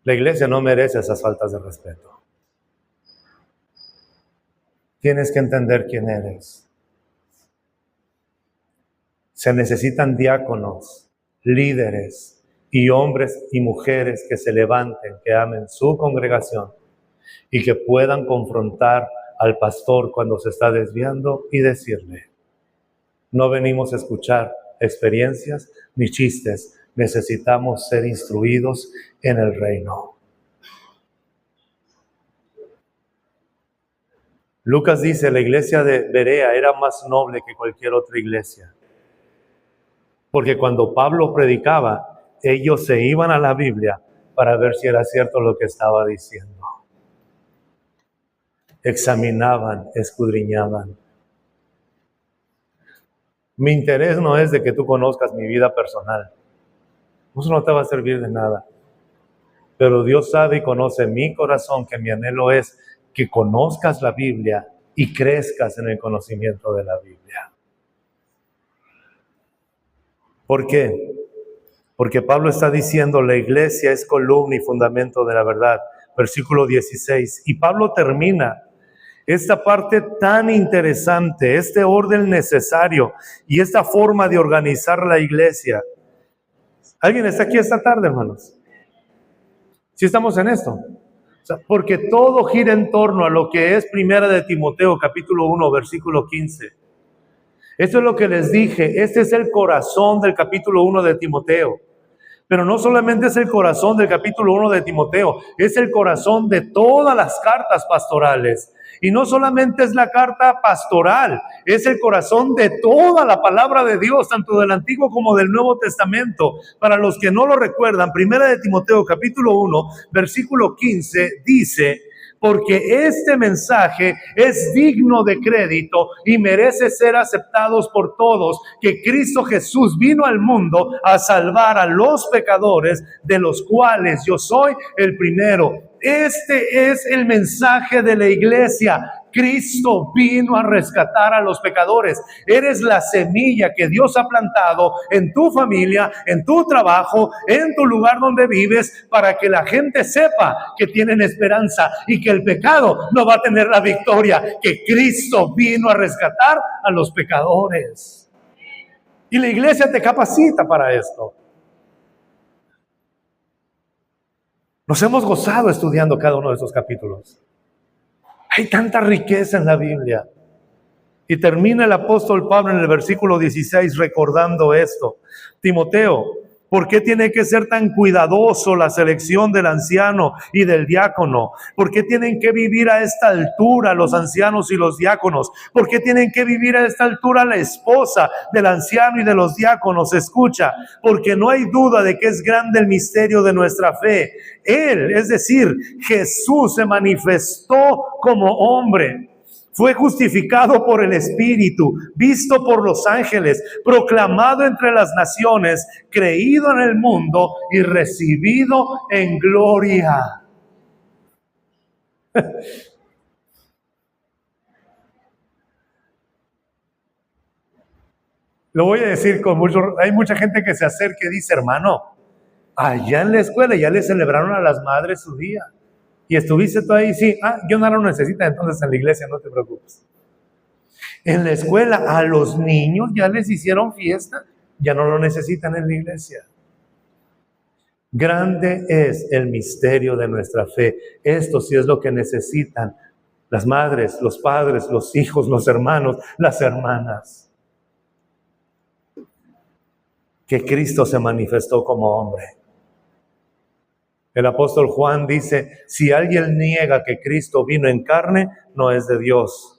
La iglesia no merece esas faltas de respeto. Tienes que entender quién eres. Se necesitan diáconos, líderes y hombres y mujeres que se levanten, que amen su congregación y que puedan confrontar al pastor cuando se está desviando y decirle: no venimos a escuchar experiencias ni chistes, necesitamos ser instruidos en el reino. Lucas dice, la iglesia de Berea era más noble que cualquier otra iglesia. Porque cuando Pablo predicaba, ellos se iban a la Biblia para ver si era cierto lo que estaba diciendo. Examinaban, escudriñaban. Mi interés no es de que tú conozcas mi vida personal. Eso no te va a servir de nada. Pero Dios sabe y conoce mi corazón, que mi anhelo es que conozcas la Biblia y crezcas en el conocimiento de la Biblia. ¿Por qué? Porque Pablo está diciendo, la iglesia es columna y fundamento de la verdad. Versículo 16. Y Pablo termina esta parte tan interesante, este orden necesario y esta forma de organizar la iglesia. ¿Alguien está aquí esta tarde, hermanos? ¿Sí estamos en esto? O sea, porque todo gira en torno a lo que es Primera de Timoteo, capítulo 1, versículo 15. Esto es lo que les dije, este es el corazón del capítulo 1 de Timoteo. Pero no solamente es el corazón del capítulo 1 de Timoteo, es el corazón de todas las cartas pastorales. Y no solamente es la carta pastoral, es el corazón de toda la palabra de Dios, tanto del Antiguo como del Nuevo Testamento. Para los que no lo recuerdan, Primera de Timoteo, capítulo 1, versículo 15, dice: porque este mensaje es digno de crédito y merece ser aceptados por todos, que Cristo Jesús vino al mundo a salvar a los pecadores, de los cuales yo soy el primero. Este es el mensaje de la iglesia. Cristo vino a rescatar a los pecadores. Eres la semilla que Dios ha plantado en tu familia, en tu trabajo, en tu lugar donde vives, para que la gente sepa que tienen esperanza y que el pecado no va a tener la victoria, que Cristo vino a rescatar a los pecadores. Y la iglesia te capacita para esto. Nos hemos gozado estudiando cada uno de estos capítulos. Hay tanta riqueza en la Biblia. Y termina el apóstol Pablo en el versículo 16 recordando esto. Timoteo, ¿por qué tiene que ser tan cuidadoso la selección del anciano y del diácono? ¿Por qué tienen que vivir a esta altura los ancianos y los diáconos? ¿Por qué tienen que vivir a esta altura la esposa del anciano y de los diáconos? Escucha, porque no hay duda de que es grande el misterio de nuestra fe. Él, es decir, Jesús, se manifestó como hombre. Fue justificado por el Espíritu, visto por los ángeles, proclamado entre las naciones, creído en el mundo y recibido en gloria. Lo voy a decir con mucho... Hay mucha gente que se acerca y dice: hermano, allá en la escuela ya le celebraron a las madres su día. ¿Y estuviste tú ahí? Sí. Yo no lo necesito, entonces en la iglesia, no te preocupes. En la escuela a los niños ya les hicieron fiesta, ya no lo necesitan en la iglesia. Grande es el misterio de nuestra fe. Esto sí es lo que necesitan las madres, los padres, los hijos, los hermanos, las hermanas. Que Cristo se manifestó como hombre. El apóstol Juan dice: si alguien niega que Cristo vino en carne, no es de Dios.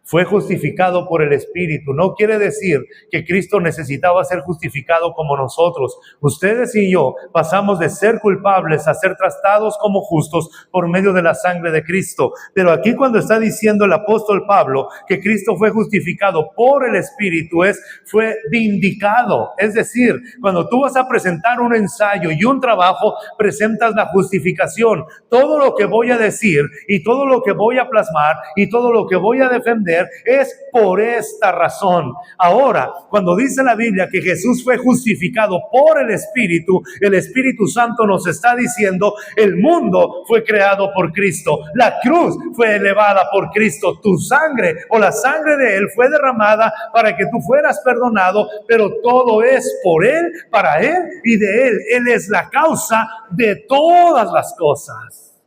Fue justificado por el Espíritu. No quiere decir que Cristo necesitaba ser justificado como nosotros. Ustedes y yo pasamos de ser culpables a ser tratados como justos por medio de la sangre de Cristo. Pero aquí, cuando está diciendo el apóstol Pablo que Cristo fue justificado por el Espíritu, fue vindicado. Es decir, cuando tú vas a presentar un ensayo y un trabajo, presentas la justificación. Todo lo que voy a decir y todo lo que voy a plasmar y todo lo que voy a defender ser es por esta razón. Ahora, cuando dice la Biblia que Jesús fue justificado por el Espíritu Santo nos está diciendo, el mundo fue creado por Cristo, la cruz fue elevada por Cristo, tu sangre o la sangre de Él fue derramada para que tú fueras perdonado, pero todo es por Él, para Él y de Él. Él es la causa de todas las cosas.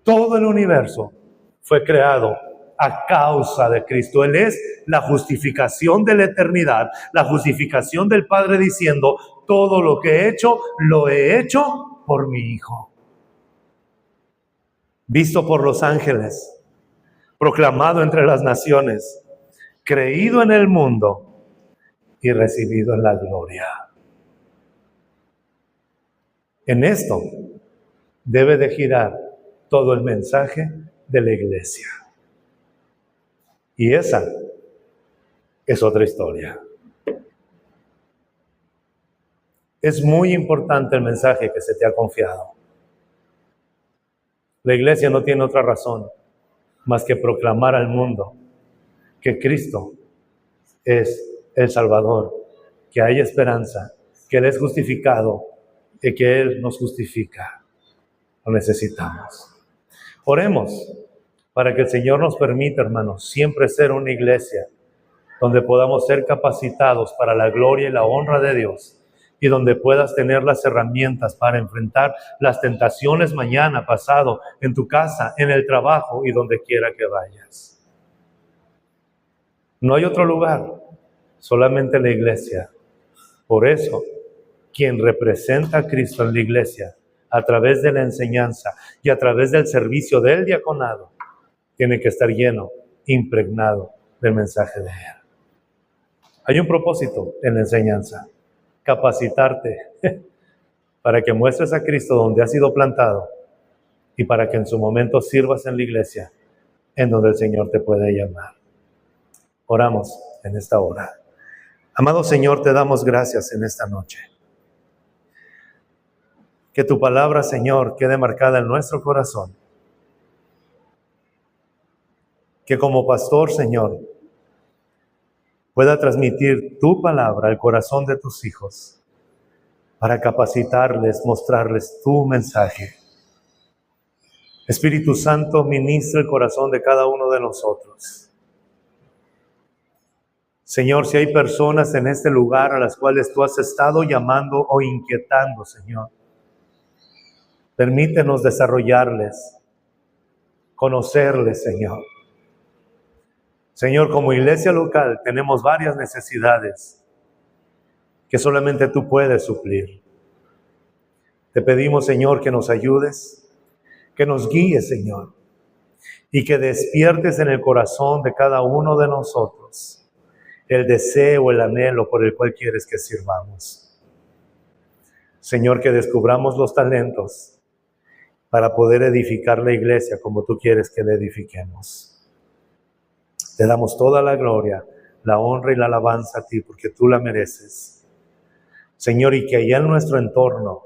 Todo el universo fue creado a causa de Cristo. Él es la justificación de la eternidad, la justificación del Padre diciendo, todo lo que he hecho, lo he hecho por mi Hijo. Visto por los ángeles, proclamado entre las naciones, creído en el mundo y recibido en la gloria. En esto debe de girar todo el mensaje de la iglesia. Y esa es otra historia. Es muy importante el mensaje que se te ha confiado. La iglesia no tiene otra razón más que proclamar al mundo que Cristo es el Salvador, que hay esperanza, que Él es justificado y que Él nos justifica. Lo necesitamos. Oremos para que el Señor nos permita, hermanos, siempre ser una iglesia donde podamos ser capacitados para la gloria y la honra de Dios y donde puedas tener las herramientas para enfrentar las tentaciones mañana, pasado, en tu casa, en el trabajo y donde quiera que vayas. No hay otro lugar, solamente la iglesia. Por eso, quien representa a Cristo en la iglesia, a través de la enseñanza y a través del servicio del diaconado, tiene que estar lleno, impregnado del mensaje de Él. Hay un propósito en la enseñanza, capacitarte para que muestres a Cristo donde has sido plantado y para que en su momento sirvas en la iglesia, en donde el Señor te puede llamar. Oramos en esta hora. Amado Señor, te damos gracias en esta noche. Que tu palabra, Señor, quede marcada en nuestro corazón. Que como pastor, Señor, pueda transmitir tu palabra al corazón de tus hijos para capacitarles, mostrarles tu mensaje. Espíritu Santo, ministra el corazón de cada uno de nosotros. Señor, si hay personas en este lugar a las cuales tú has estado llamando o inquietando, Señor, permítenos desarrollarles, conocerles, Señor. Señor, como iglesia local tenemos varias necesidades que solamente tú puedes suplir. Te pedimos, Señor, que nos ayudes, que nos guíes, Señor, y que despiertes en el corazón de cada uno de nosotros el deseo, el anhelo por el cual quieres que sirvamos. Señor, que descubramos los talentos para poder edificar la iglesia como tú quieres que la edifiquemos. Te damos toda la gloria, la honra y la alabanza a ti, porque tú la mereces. Señor, y que allá en nuestro entorno,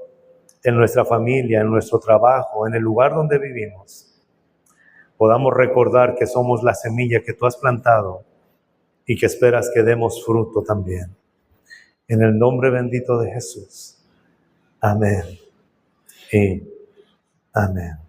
en nuestra familia, en nuestro trabajo, en el lugar donde vivimos, podamos recordar que somos la semilla que tú has plantado y que esperas que demos fruto también. En el nombre bendito de Jesús. Amén y amén.